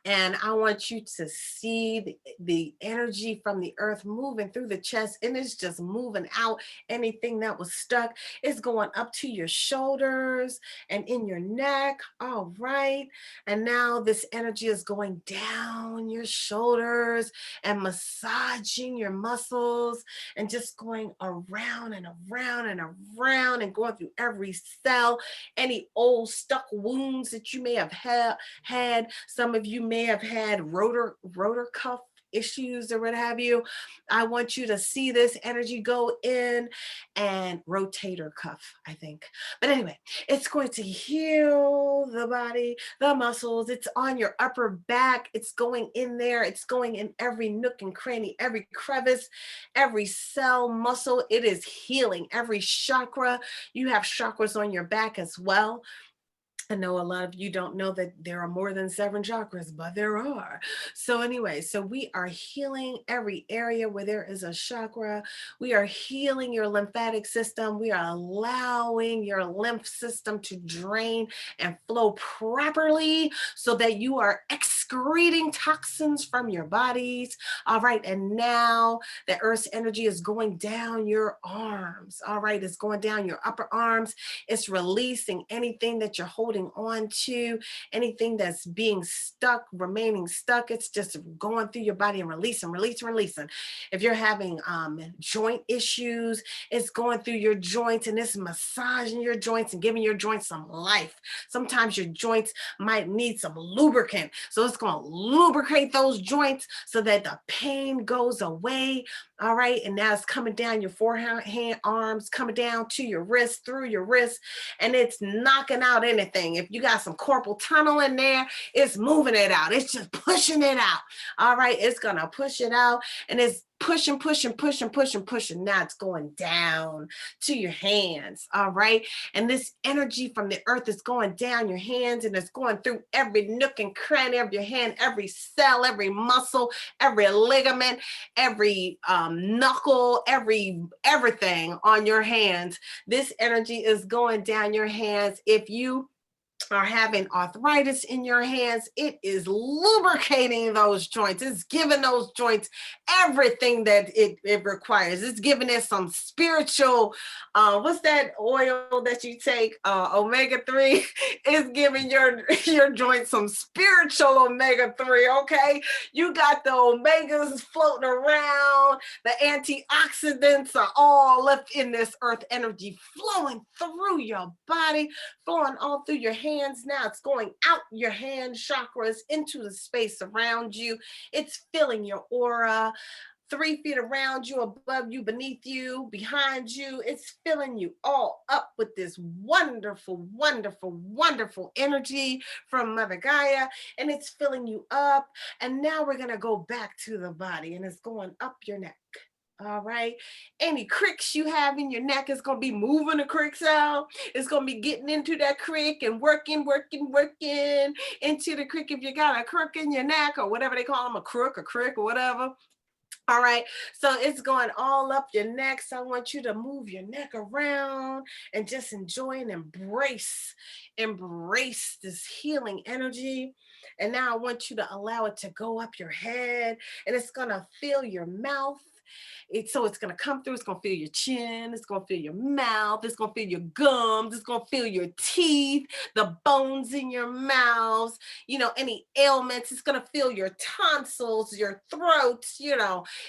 And I want you to see the energy from the earth moving through the chest, and it's just moving out anything that was stuck. It's going up to your shoulders and in your neck. All right. And now this energy is going down your shoulders and massaging your muscles and just going around and around and around and going through every cell, any old stuck wounds that you may have had. Some of you may have had rotor cuff issues or what have you. I want you to see this energy go in and rotator cuff, I think. But anyway, it's going to heal the body, the muscles. It's on your upper back. It's going in there. It's going in every nook and cranny, every crevice, every cell, muscle. It is healing every chakra. You have chakras on your back as well. I know a lot of you don't know that there are more than 7 chakras, but there are. So, anyway, so we are healing every area where there is a chakra. We are healing your lymphatic system. We are allowing your lymph system to drain and flow properly so that you are excreting toxins from your bodies. All right. And now the earth's energy is going down your arms. All right. It's going down your upper arms. It's releasing anything that you're holding on to, anything that's being stuck, remaining stuck. It's just going through your body and releasing, releasing, releasing. If you're having joint issues, it's going through your joints and it's massaging your joints and giving your joints some life. Sometimes your joints might need some lubricant. So it's going to lubricate those joints so that the pain goes away. All right. And now it's coming down your forehead, hand, arms, coming down to your wrist, through your wrist, and it's knocking out anything. If you got some carpal tunnel in there, it's moving it out. It's just pushing it out. All right. It's going to push it out and it's pushing, pushing, pushing, pushing, pushing. Now it's going down to your hands. All right. And this energy from the earth is going down your hands and it's going through every nook and cranny of your hand, every cell, every muscle, every ligament, every knuckle, everything on your hands. This energy is going down your hands. If you are having arthritis in your hands, it is lubricating those joints. It's giving those joints everything that it requires. It's giving it some spiritual, what's that oil that you take? Omega-3. It's giving your joints some spiritual omega-3, okay? You got the omegas floating around, the antioxidants are all left in this earth energy flowing through your body, flowing all through your hands. Now it's going out your hand chakras into the space around you. It's filling your aura. 3 feet around you, above you, beneath you, behind you. It's filling you all up with this wonderful, wonderful, wonderful energy from Mother Gaia. And it's filling you up. And now we're going to go back to the body and it's going up your neck. All right. Any cricks you have in your neck is going to be moving the cricks out. It's going to be getting into that crick and working, working, working into the crick. If you got a crook in your neck or whatever they call them, a crook, a crick, or whatever. All right. So it's going all up your neck. So I want you to move your neck around and just enjoy and embrace this healing energy. And now I want you to allow it to go up your head and it's going to fill your mouth. So it's going to come through. It's going to fill your chin. It's going to fill your mouth. It's going to fill your gums. It's going to fill your teeth, the bones in your mouths, any ailments. It's going to fill your tonsils, your throats,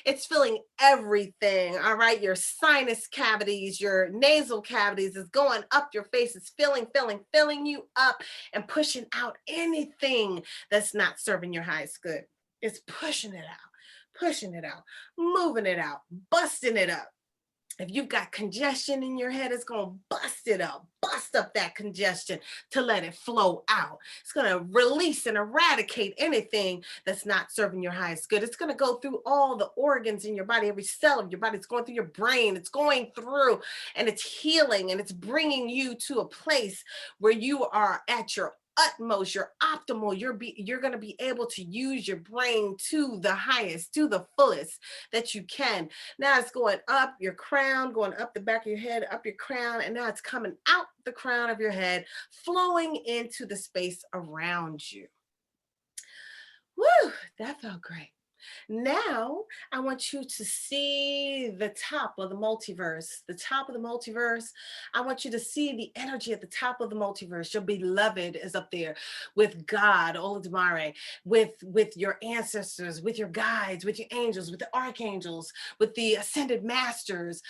it's filling everything. All right. Your sinus cavities, your nasal cavities is going up your face. It's filling you up and pushing out anything that's not serving your highest good. It's pushing it out, moving it out, busting it up. If you've got congestion in your head, it's going to bust up that congestion to let it flow out. It's going to release and eradicate anything that's not serving your highest good. It's going to go through all the organs in your body, every cell of your body. It's going through your brain. It's going through and it's healing and it's bringing you to a place where you are at your utmost, your optimal. You're going to be able to use your brain to the highest, to the fullest that you can. Now it's going up your crown, going up the back of your head, up your crown, and now it's coming out the crown of your head, flowing into the space around you. Woo, that felt great. Now, I want you to see the top of the multiverse. The top of the multiverse. I want you to see the energy at the top of the multiverse. Your beloved is up there with God, Oladamare, with your ancestors, with your guides, with your angels, with the archangels, with the ascended masters.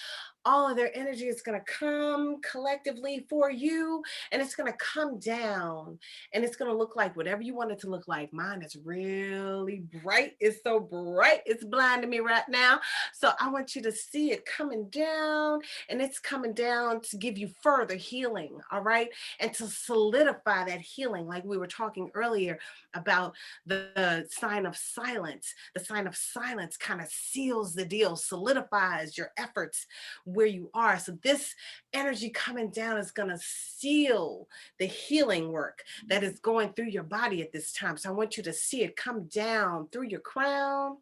All of their energy is going to come collectively for you and it's going to come down and it's going to look like whatever you want it to look like. Mine is really bright. It's so bright. It's blinding me right now. So I want you to see it coming down and it's coming down to give you further healing. All right. And to solidify that healing, like we were talking earlier about the sign of silence. The sign of silence kind of seals the deal, solidifies your efforts where you are. So this energy coming down is going to seal the healing work that is going through your body at this time. So I want you to see it come down through your crown.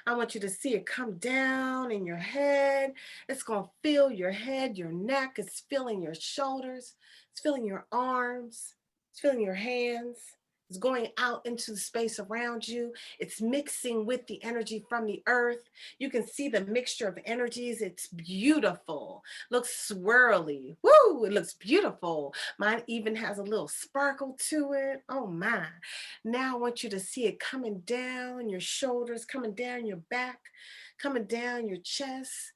I want you to see it come down in your head. It's going to fill your head, your neck. It's filling your shoulders. It's filling your arms. It's filling your hands. It's going out into the space around you. It's mixing with the energy from the earth. You can see the mixture of energies. It's beautiful. Looks swirly. Woo! It looks beautiful. Mine even has a little sparkle to it. Oh my. Now I want you to see it coming down your shoulders, coming down your back, coming down your chest,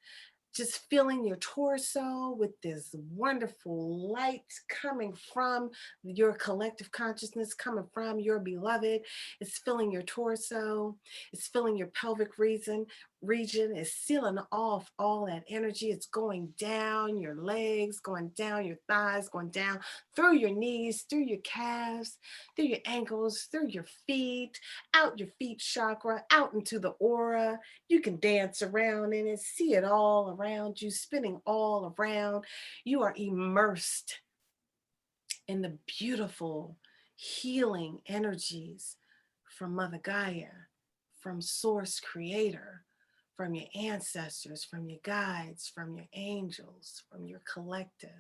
just feeling your torso with this wonderful light coming from your collective consciousness, coming from your beloved. It's filling your torso. It's filling your pelvic region. It's sealing off all that energy. It's going down your legs, going down your thighs, going down through your knees, through your calves, through your ankles, through your feet, out your feet chakra, out into the aura. You can dance around in it, see it all around you, spinning all around. You are immersed in the beautiful healing energies from Mother Gaia, from Source Creator, from your ancestors, from your guides, from your angels, from your collective.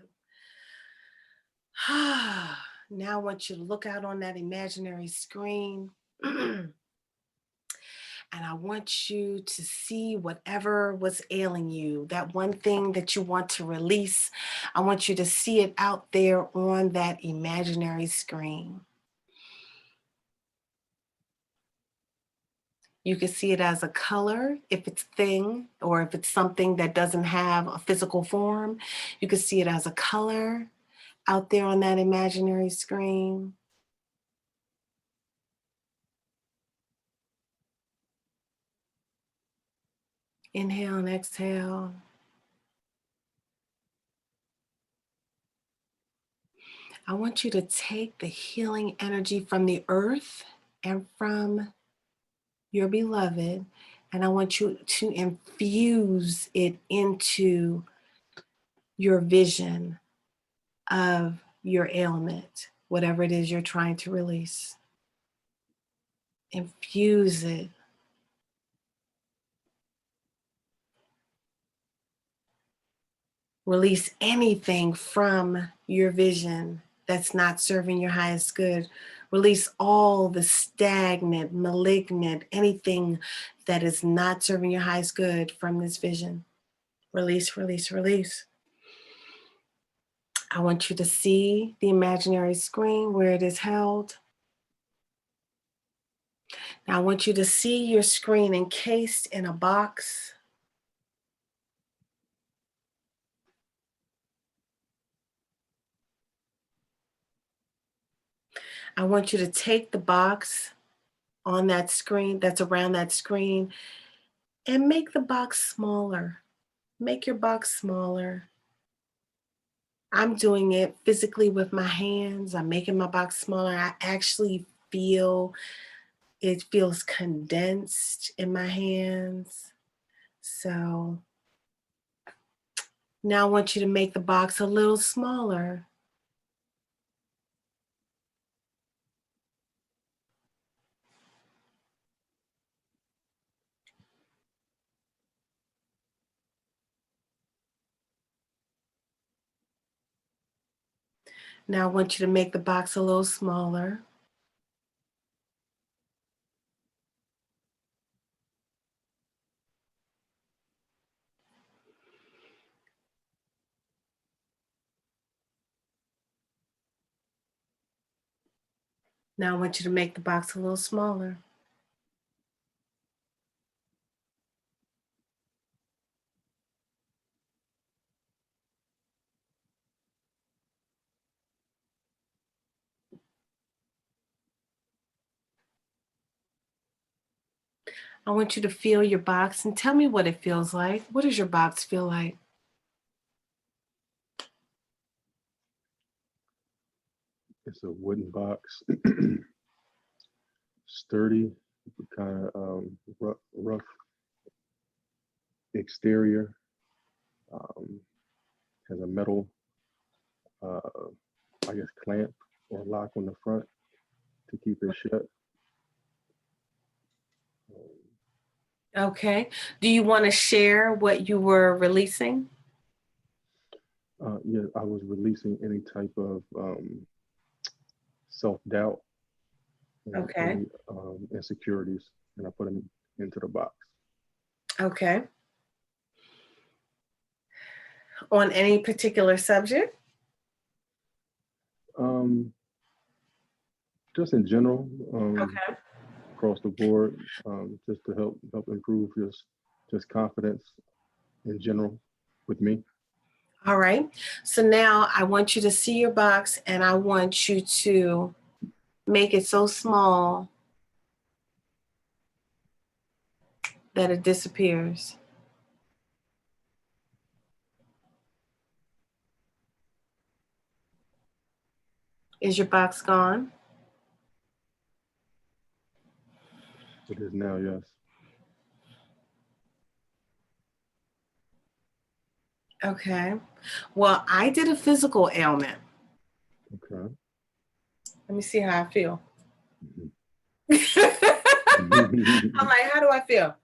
Now I want you to look out on that imaginary screen. And I want you to see whatever was ailing you, that one thing that you want to release. I want you to see it out there on that imaginary screen. You can see it as a color, if it's thing, or if it's something that doesn't have a physical form. You can see it as a color out there on that imaginary screen. Inhale and exhale. I want you to take the healing energy from the earth and from your beloved, and I want you to infuse it into your vision of your ailment, whatever it is you're trying to release. Infuse it. Release anything from your vision that's not serving your highest good. Release all the stagnant, malignant, anything that is not serving your highest good from this vision. Release, release, release. I want you to see the imaginary screen where it is held. Now I want you to see your screen encased in a box. I want you to take the box on that screen, that's around that screen, and make the box smaller. Make your box smaller. I'm doing it physically with my hands. I'm making my box smaller. I actually feel it feels condensed in my hands. So now I want you to make the box a little smaller. Now I want you to make the box a little smaller. Now I want you to make the box a little smaller. I want you to feel your box and tell me what it feels like. What does your box feel like? It's a wooden box, sturdy, kind of rough exterior. has a metal, I guess, clamp or lock on the front to keep it shut. Okay. Do you want to share what you were releasing? Yeah, I was releasing any type of self-doubt and Okay. any insecurities, and I put them into the box. Okay. On any particular subject? Just in general, Okay. across the board, just to help improve just confidence in general with me. All right. So now I want you to see your box and I want you to make it so small that it disappears. Is your box gone? It is now, yes. Okay. Well, I did a physical ailment. Okay. Let me see how I feel. Mhm. I'm like, how do I feel?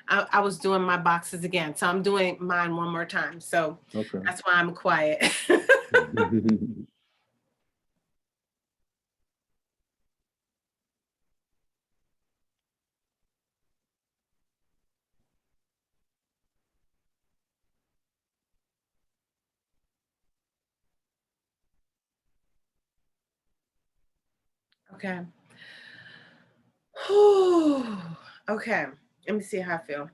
I was doing my boxes again. So I'm doing mine one more time. So Okay. that's why I'm quiet. Okay. Okay. Let me see how I feel.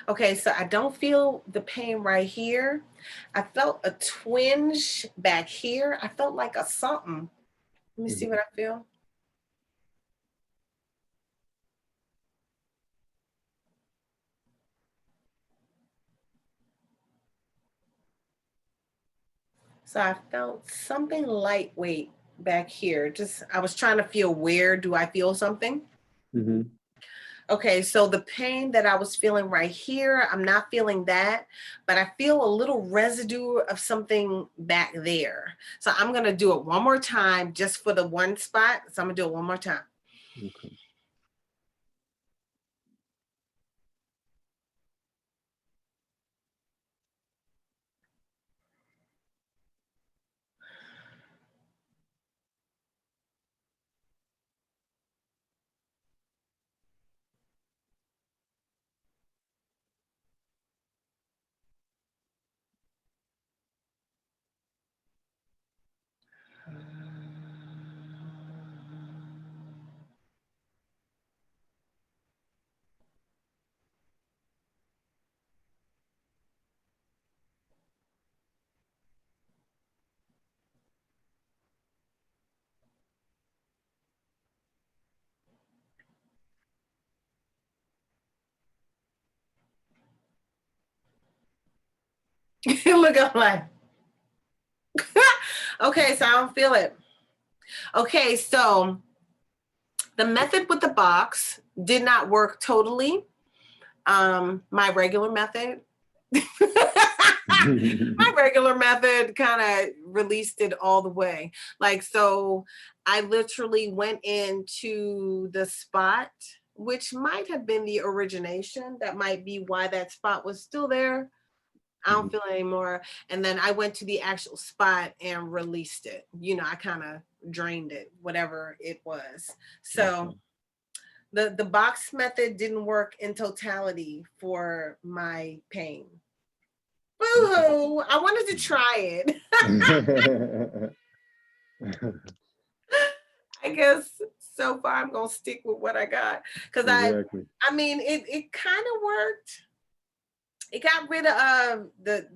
Okay, so I don't feel the pain right here. I felt a twinge back here. I felt like a something. Let me see what I feel. So I felt something lightweight back here. Just I was trying to feel, where do I feel something? Mm-hmm. Okay, so the pain that I was feeling right here, I'm not feeling that, but I feel a little residue of something back there. So I'm gonna do it one more time just for the one spot. So I'm gonna do it one more time. Okay. Look, I'm like, okay, so I don't feel it. Okay, so the method with the box did not work totally. My regular method, my regular method kind of released it all the way. Like, so I literally went into the spot, which might have been the origination. That might be why that spot was still there. I don't feel it anymore. And then I went to the actual spot and released it. You know, I kind of drained it, whatever it was. So Okay. the box method didn't work in totality for my pain. Okay. Boo-hoo! I wanted to try it. I guess so far I'm gonna stick with what I got. Cause Exactly. I mean it kind of worked. it got rid of the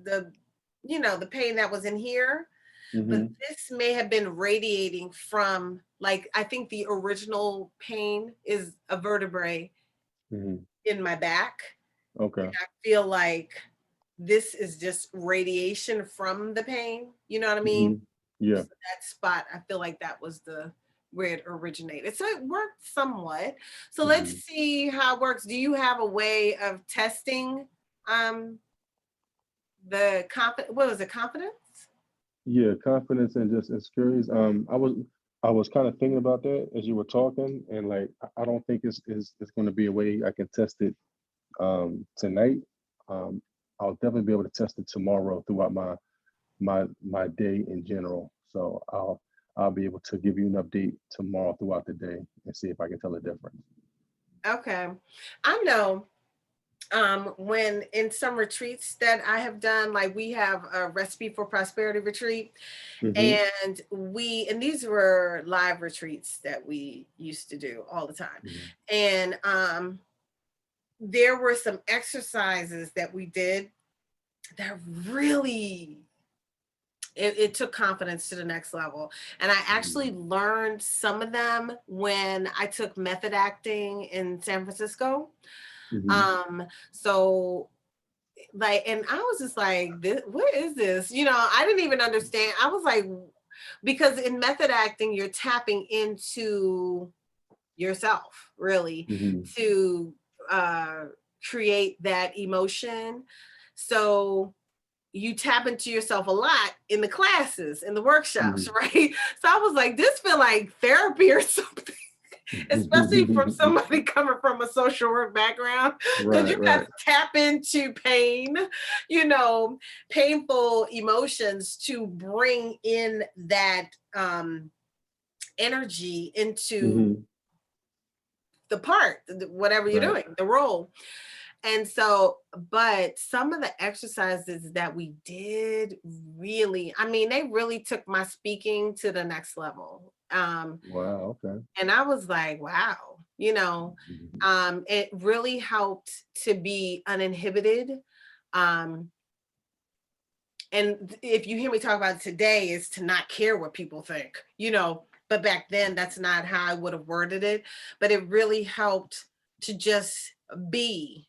the pain that was in here, but Hmm. this may have been radiating from, like, I think the original pain is a vertebrae Hmm. in my back. Okay. I feel like this is just radiation from the pain. You know what I mean? Hmm. Yeah. So that spot, I feel like that was the where it originated. So it worked somewhat. So let's Hmm. see how it works. Do you have a way of testing um the confidence? What was it? Confidence? Yeah, confidence and just insecurities. I was kind of thinking about that as you were talking, and like I don't think it's going to be a way I can test it tonight. Um, I'll definitely be able to test it tomorrow throughout my day in general. So I'll be able to give you an update tomorrow throughout the day and see if I can tell a difference. Okay. I know when in some retreats that I have done, like we have a recipe for prosperity retreat, Hmm. and these were live retreats that we used to do all the time. Hmm. And there were some exercises that we did that really it took confidence to the next level. And I actually learned some of them when I took method acting in San Francisco. Hmm. So like, and I was just like, this, what is this? I didn't even understand. I was like, because in method acting, you're tapping into yourself, really, Hmm. to uh, create that emotion. So you tap into yourself a lot in the classes, in the workshops, Hmm. right? So I was like, this feel like therapy or something, especially from somebody coming from a social work background, because Right, you got right. to tap into pain, painful emotions to bring in that energy into Hmm. the part, whatever you're Right. doing, the role. And so, but some of the exercises that we did really, I mean, they really took my speaking to the next level. Wow. Okay. And I was like, wow, Mhm. it really helped to be uninhibited. Um, and if you hear me talk about it today, is to not care what people think, but back then that's not how I would have worded it. But it really helped to just be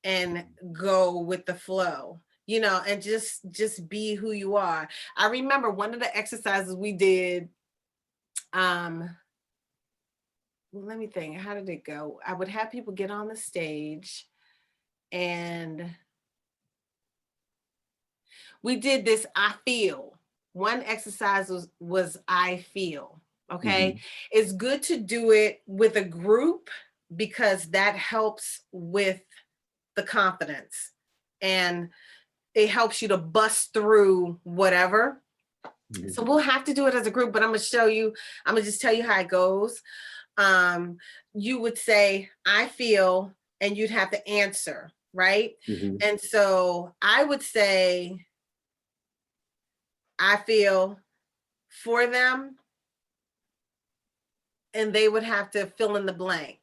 and go with the flow, and just be who you are. I remember one of the exercises we did, um well, let me think, how did it go? I would have people get on the stage, and we did this I feel. One exercise was I feel. Okay. Mhm. It's good to do it with a group because that helps with the confidence, and it helps you to bust through whatever. Mhm. So we'll have to do it as a group, but I'm gonna just tell you how it goes. Um, you would say, I feel, and you'd have to answer, right? Mhm. And so I would say, I feel for them, and they would have to fill in the blank.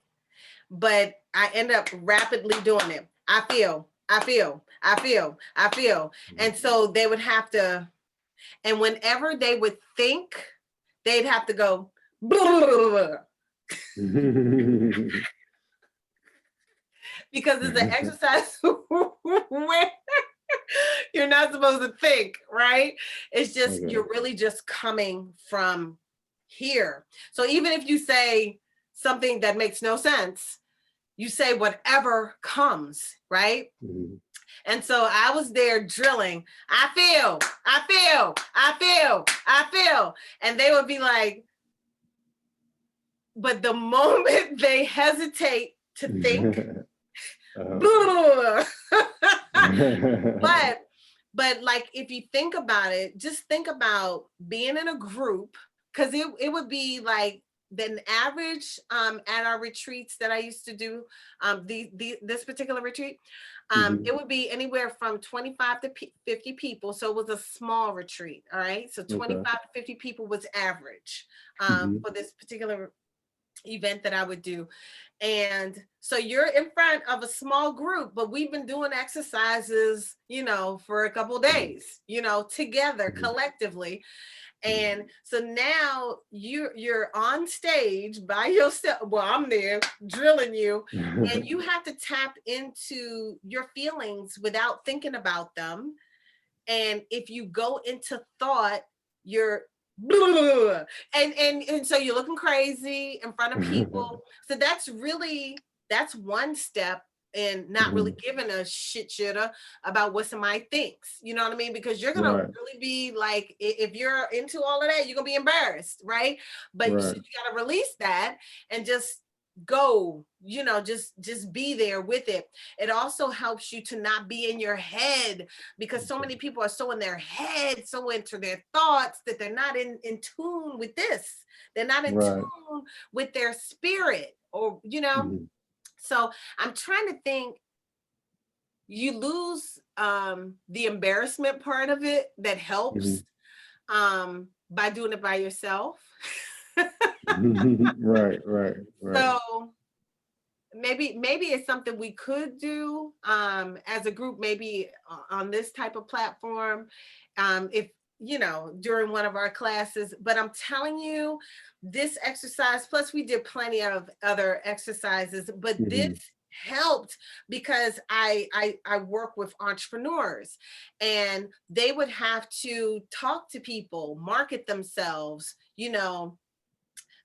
But I end up rapidly doing it. I feel, I feel, I feel, I feel. And so they would have to, and whenever they would think, they'd have to go, blah, blah, blah, blah, Mhm. because it's an exercise where you're not supposed to think, right? It's just, Okay. you're really just coming from here. So even if you say something that makes no sense, you say whatever comes, right? Mhm. And so I was there drilling, I feel, I feel, I feel, I feel. And they would be like, but the moment they hesitate to think, Uh-huh. but like, if you think about it, just think about being in a group, because it would be like the average at our retreats that I used to do, this particular retreat, Mhm. it would be anywhere from 25 to 50 people. So it was a small retreat. All right. So Okay. 25 to 50 people was average Mhm. for this particular event that I would do. And so you're in front of a small group, but we've been doing exercises, for a couple days, together Mhm. collectively. Mhm. And so now you're on stage by yourself. Well, I'm there drilling you, and you have to tap into your feelings without thinking about them. And if you go into thought, you're and so you're looking crazy in front of people. So that's one step in not really Mhm. giving a shitter about what somebody thinks. You know what I mean? Because you're gonna Right, really be like, if you're into all of that, you're gonna be embarrassed, right? But so right. you gotta release that and just go, just be there with it. It also helps you to not be in your head, because so Okay. many people are so in their head, so into their thoughts, that they're not in tune with this. They're not in Right. tune with their spirit, or. Mhm. So I'm trying to think. You lose the embarrassment part of it that helps Mhm. by doing it by yourself. Right, right, right. So maybe it's something we could do as a group, maybe on this type of platform, if during one of our classes. But I'm telling you, this exercise, plus we did plenty of other exercises, but this Mhm. helped because I work with entrepreneurs, and they would have to talk to people, market themselves,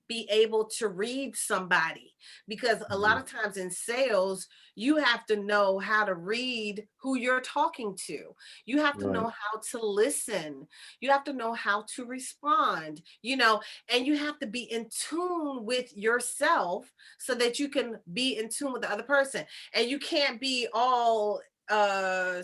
be able to read somebody, because a lot Mhm. of times in sales you have to know how to read who you're talking to. You have to know Right. how to listen. You have to know how to respond, and you have to be in tune with yourself so that you can be in tune with the other person. And you can't be all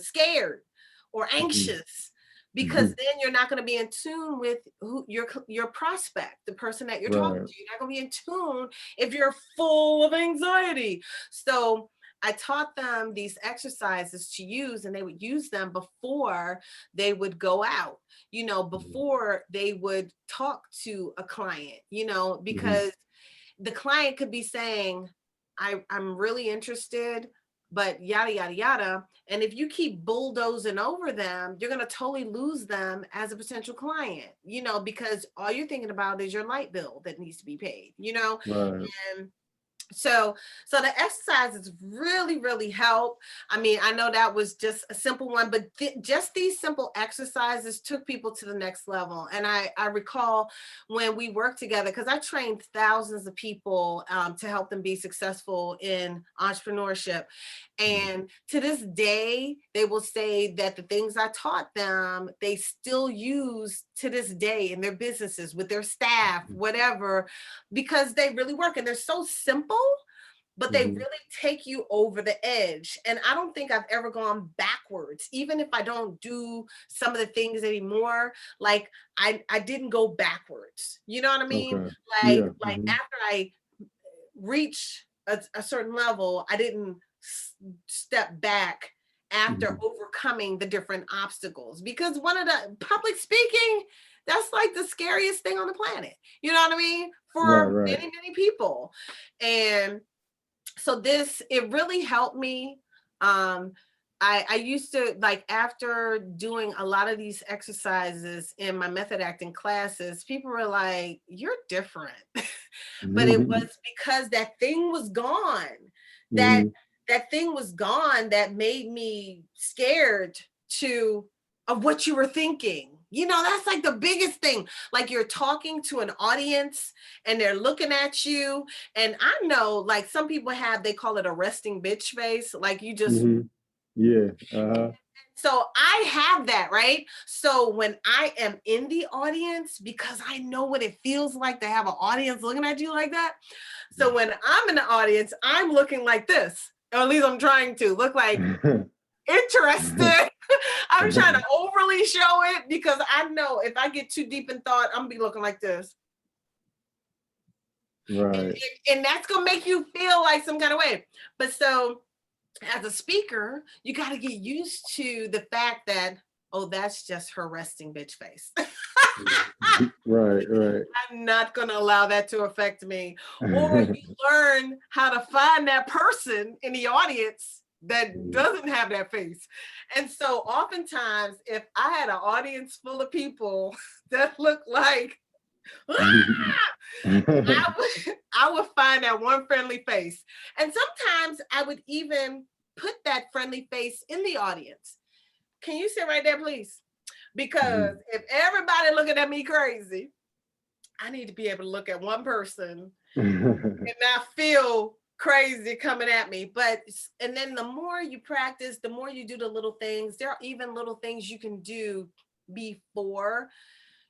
scared or Mhm. anxious, because Mhm. then you're not going to be in tune with who your prospect, the person that you're talking Right. to. You're not going to be in tune if you're full of anxiety. So I taught them these exercises to use, and they would use them before they would go out, Mhm. before they would talk to a client, Mhm. because the client could be saying, I'm really interested, but yada, yada, yada. And if you keep bulldozing over them, you're going to totally lose them as a potential client, because all you're thinking about is your light bill that needs to be paid. Right. And so the exercises really help. I mean, I know that was just a simple one, but just these simple exercises took people to the next level. And I recall when we worked together, because I trained thousands of people to help them be successful in entrepreneurship. Mhm. And to this day, they will say that the things I taught them, they still use to this day in their businesses, with their staff, whatever, because they really work, and they're so simple, but they Mhm. really take you over the edge. And I don't think I've ever gone backwards, even if I don't do some of the things anymore. Like I didn't go backwards. You know what I mean? Okay. Like Yeah. like Mhm. after I reach a certain level, I didn't step back after Mhm. overcoming the different obstacles, because one of the public speaking, that's like the scariest thing on the planet. You know what I mean? Right, For right. many people. And so it really helped me. I used to, like, after doing a lot of these exercises in my method acting classes, people were like, you're different. But it was Mhm. because that thing was gone. That Mhm. that thing was gone that made me scared to of what you were thinking. That's like the biggest thing. Like, you're talking to an audience and they're looking at you. And I know, like, some people they call it a resting bitch face. Like, you just, Mhm. Yeah. Uh-huh. so I have that, right? So when I am in the audience, because I know what it feels like to have an audience looking at you like that. So when I'm in the audience, I'm looking like this, or at least I'm trying to look like interested. I'm trying to overly show it, because I know if I get too deep in thought, I'm gonna be looking like this. And, Right. and that's gonna make you feel like some kind of way. But so as a speaker, you got to get used to the fact that, oh, that's just her resting bitch face. Right, right. I'm not going to allow that to affect me. Or you learn how to find that person in the audience that doesn't have that face. And so oftentimes, if I had an audience full of people that look like, I would find that one friendly face. And sometimes I would even put that friendly face in the audience. Can you sit right there, please? Because if everybody looking at me crazy, I need to be able to look at one person and not feel crazy coming at me. And then the more you practice, the more you do the little things. There are even little things you can do before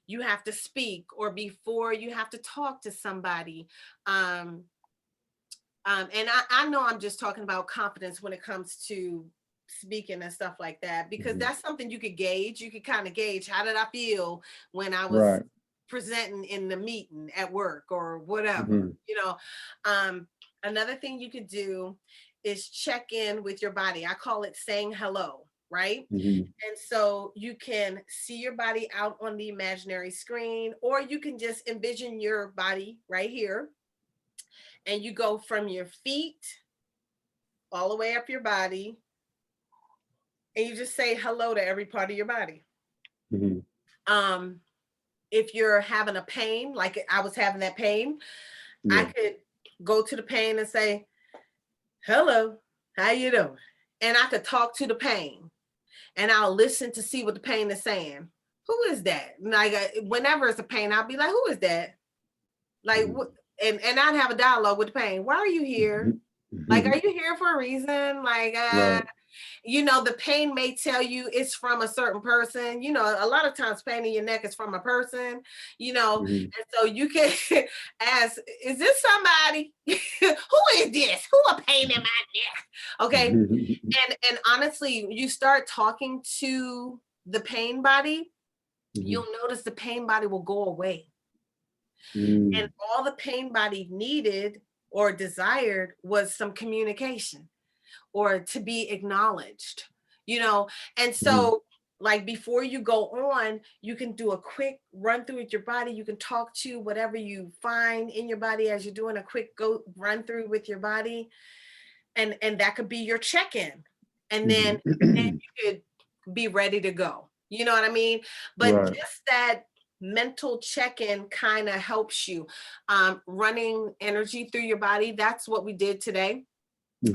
you have to speak or before you have to talk to somebody. And I know I'm just talking about confidence when it comes to speaking and stuff like that, because that's something you could gauge. You could kind of gauge, how did I feel when I was Right. presenting in the meeting at work or whatever, you know. Another thing you could do is check in with your body. I call it saying hello, right? And so you can see your body out on the imaginary screen, or you can just envision your body right here. And you go from your feet all the way up your body, and you just say hello to every part of your body. If you're having a pain, like I was having that pain, I could go to the pain and say, hello, how you doing? And I could talk to the pain, and I'll listen to see what the pain is saying. Who is that? Like, whenever it's a pain, I'll be like, who is that? Like, and I'd have a dialogue with the pain. Why are you here? Like, are you here for a reason? Like, Right. you know, the pain may tell you it's from a certain person. You know, a lot of times pain in your neck is from a person, you know, and so you can ask, is this somebody? Who is this? Who a pain in my neck? Okay. And honestly, you start talking to the pain body, you'll notice the pain body will go away. And all the pain body needed or desired was some communication or to be acknowledged, you know. And so, like, before you go on, you can do a quick run through with your body. You can talk to whatever you find in your body as you're doing a quick go run through with your body. And that could be your check-in. And then you could be ready to go. You know what I mean? But just that mental check-in kind of helps you. Running energy through your body, that's what we did today. We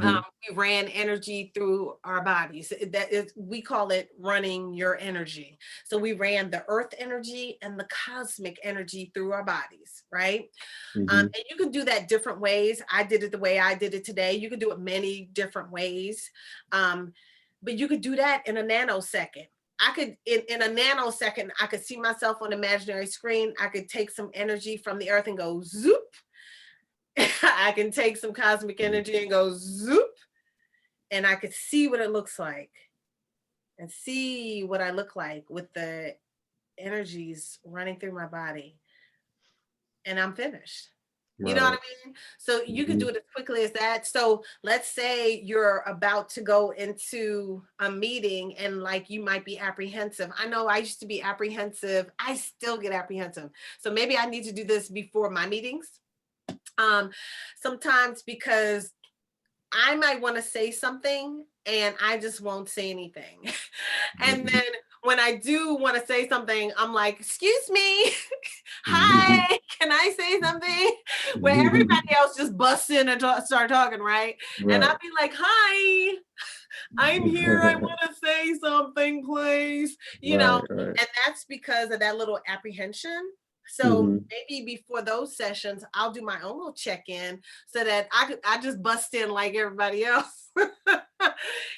ran energy through our bodies. That is, we call it running your energy. So we ran the earth energy and the cosmic energy through our bodies, right? And you can do that different ways. I did it the way I did it today. You can do it many different ways. But you could do that in a nanosecond. I could, in a nanosecond, I could see myself on an imaginary screen. I could take some energy from the earth and go zoop. I can take some cosmic energy and go zoop, and I could see what it looks like and see what I look like with the energies running through my body, and I'm finished. You know what I mean? So you can do it as quickly as that. So let's say you're about to go into a meeting and like you might be apprehensive. I know I used to be apprehensive. I still get apprehensive. So maybe I need to do this before my meetings. Sometimes because I might want to say something and I just won't say anything. And then when I do want to say something, I'm like, excuse me, hi, can I say something? Where everybody else just busts in and start talking, right? And I'll be like, hi, I'm here. I want to say something, please. You know, and that's because of that little apprehension. So maybe before those sessions, I'll do my own little check-in so that I just bust in like everybody else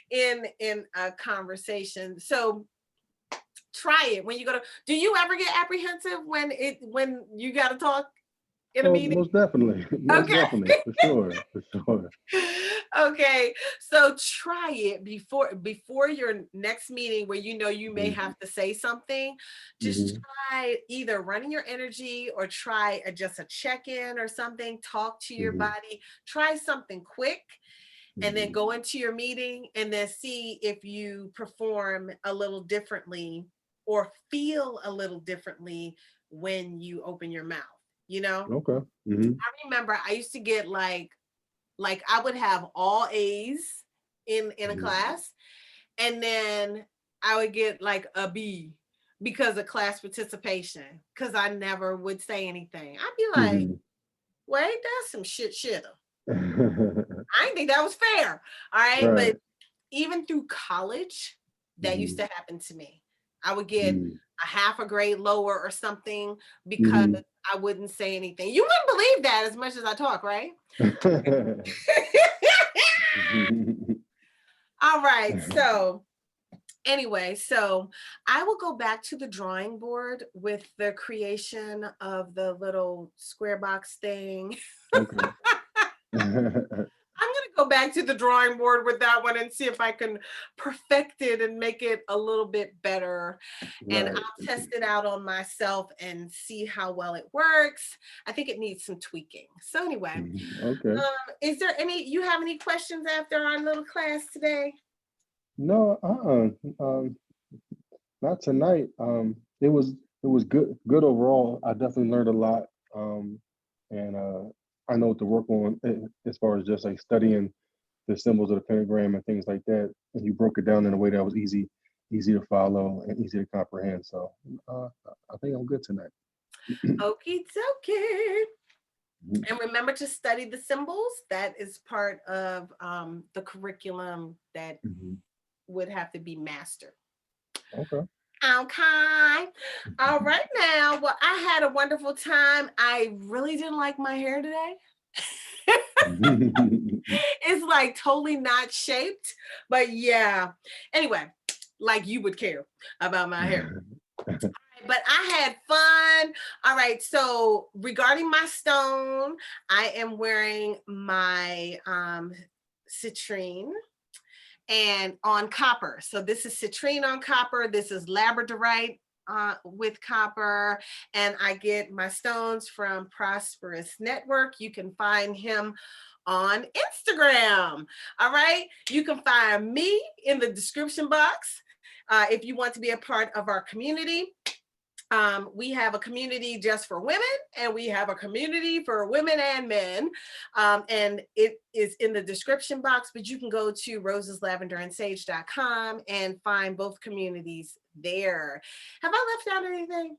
in a conversation. So try it when you go to. Do you ever get apprehensive when you got to talk in a meeting? Most definitely. Most definitely. For sure. For sure. Okay, so try it before your next meeting where you know you may have to say something. Just try either running your energy or try just a check-in or something. Talk to your body. Try something quick, and then go into your meeting and then see if you perform a little differently or feel a little differently when you open your mouth, you know? Okay. Hmm. I remember I used to get like I would have all A's in a Hmm. class, and then I would get like a B because of class participation because I never would say anything. I'd be like, Hmm. wait, that's some shitter. I didn't think that was fair. All right. Right. But even through college, that used Hmm. to happen to me. I would get Hmm. a half a grade lower or something because Hmm. I wouldn't say anything. You wouldn't believe that as much as I talk, right? All right. So, anyway, so I will go back to the drawing board with the creation of the little square box thing. Okay. I'm going to go back to the drawing board with that one and see if I can perfect it and make it a little bit better. And Right. I'll test it out on myself and see how well it works. I think it needs some tweaking. So anyway, Mhm. Okay. is there you have any questions after our little class today? No, not tonight. It was good overall. I definitely learned a lot. And I know what to work on as far as just like studying the symbols of the pentagram and things like that. And you broke it down in a way that was easy to follow and easy to comprehend. So uh, I think I'm good tonight. Okie dokie. Mhm. And remember to study the symbols. That is part of the curriculum that Mhm. would have to be mastered. Okay. Okay. All right now. Well, I had a wonderful time. I really didn't like my hair today. It's like totally not shaped, but yeah. Anyway, like you would care about my hair. But I had fun. All right. So regarding my stone, I am wearing my citrine and on copper. So this is citrine on copper. This is labradorite with copper. And I get my stones from Prosperous Network. You can find him on Instagram. All right. You can find me in the description box if you want to be a part of our community. We have a community just for women, and we have a community for women and men. And it is in the description box, but you can go to roseslavenderandsage.com and find both communities there. Have I left out anything?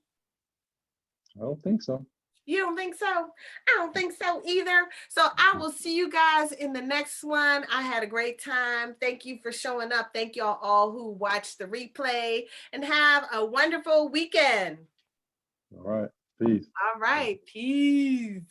I don't think so. You don't think so? I don't think so either. So I will see you guys in the next one. I had a great time. Thank you for showing up. Thank y'all all who watched the replay, and have a wonderful weekend. All right. Peace. All right. Peace.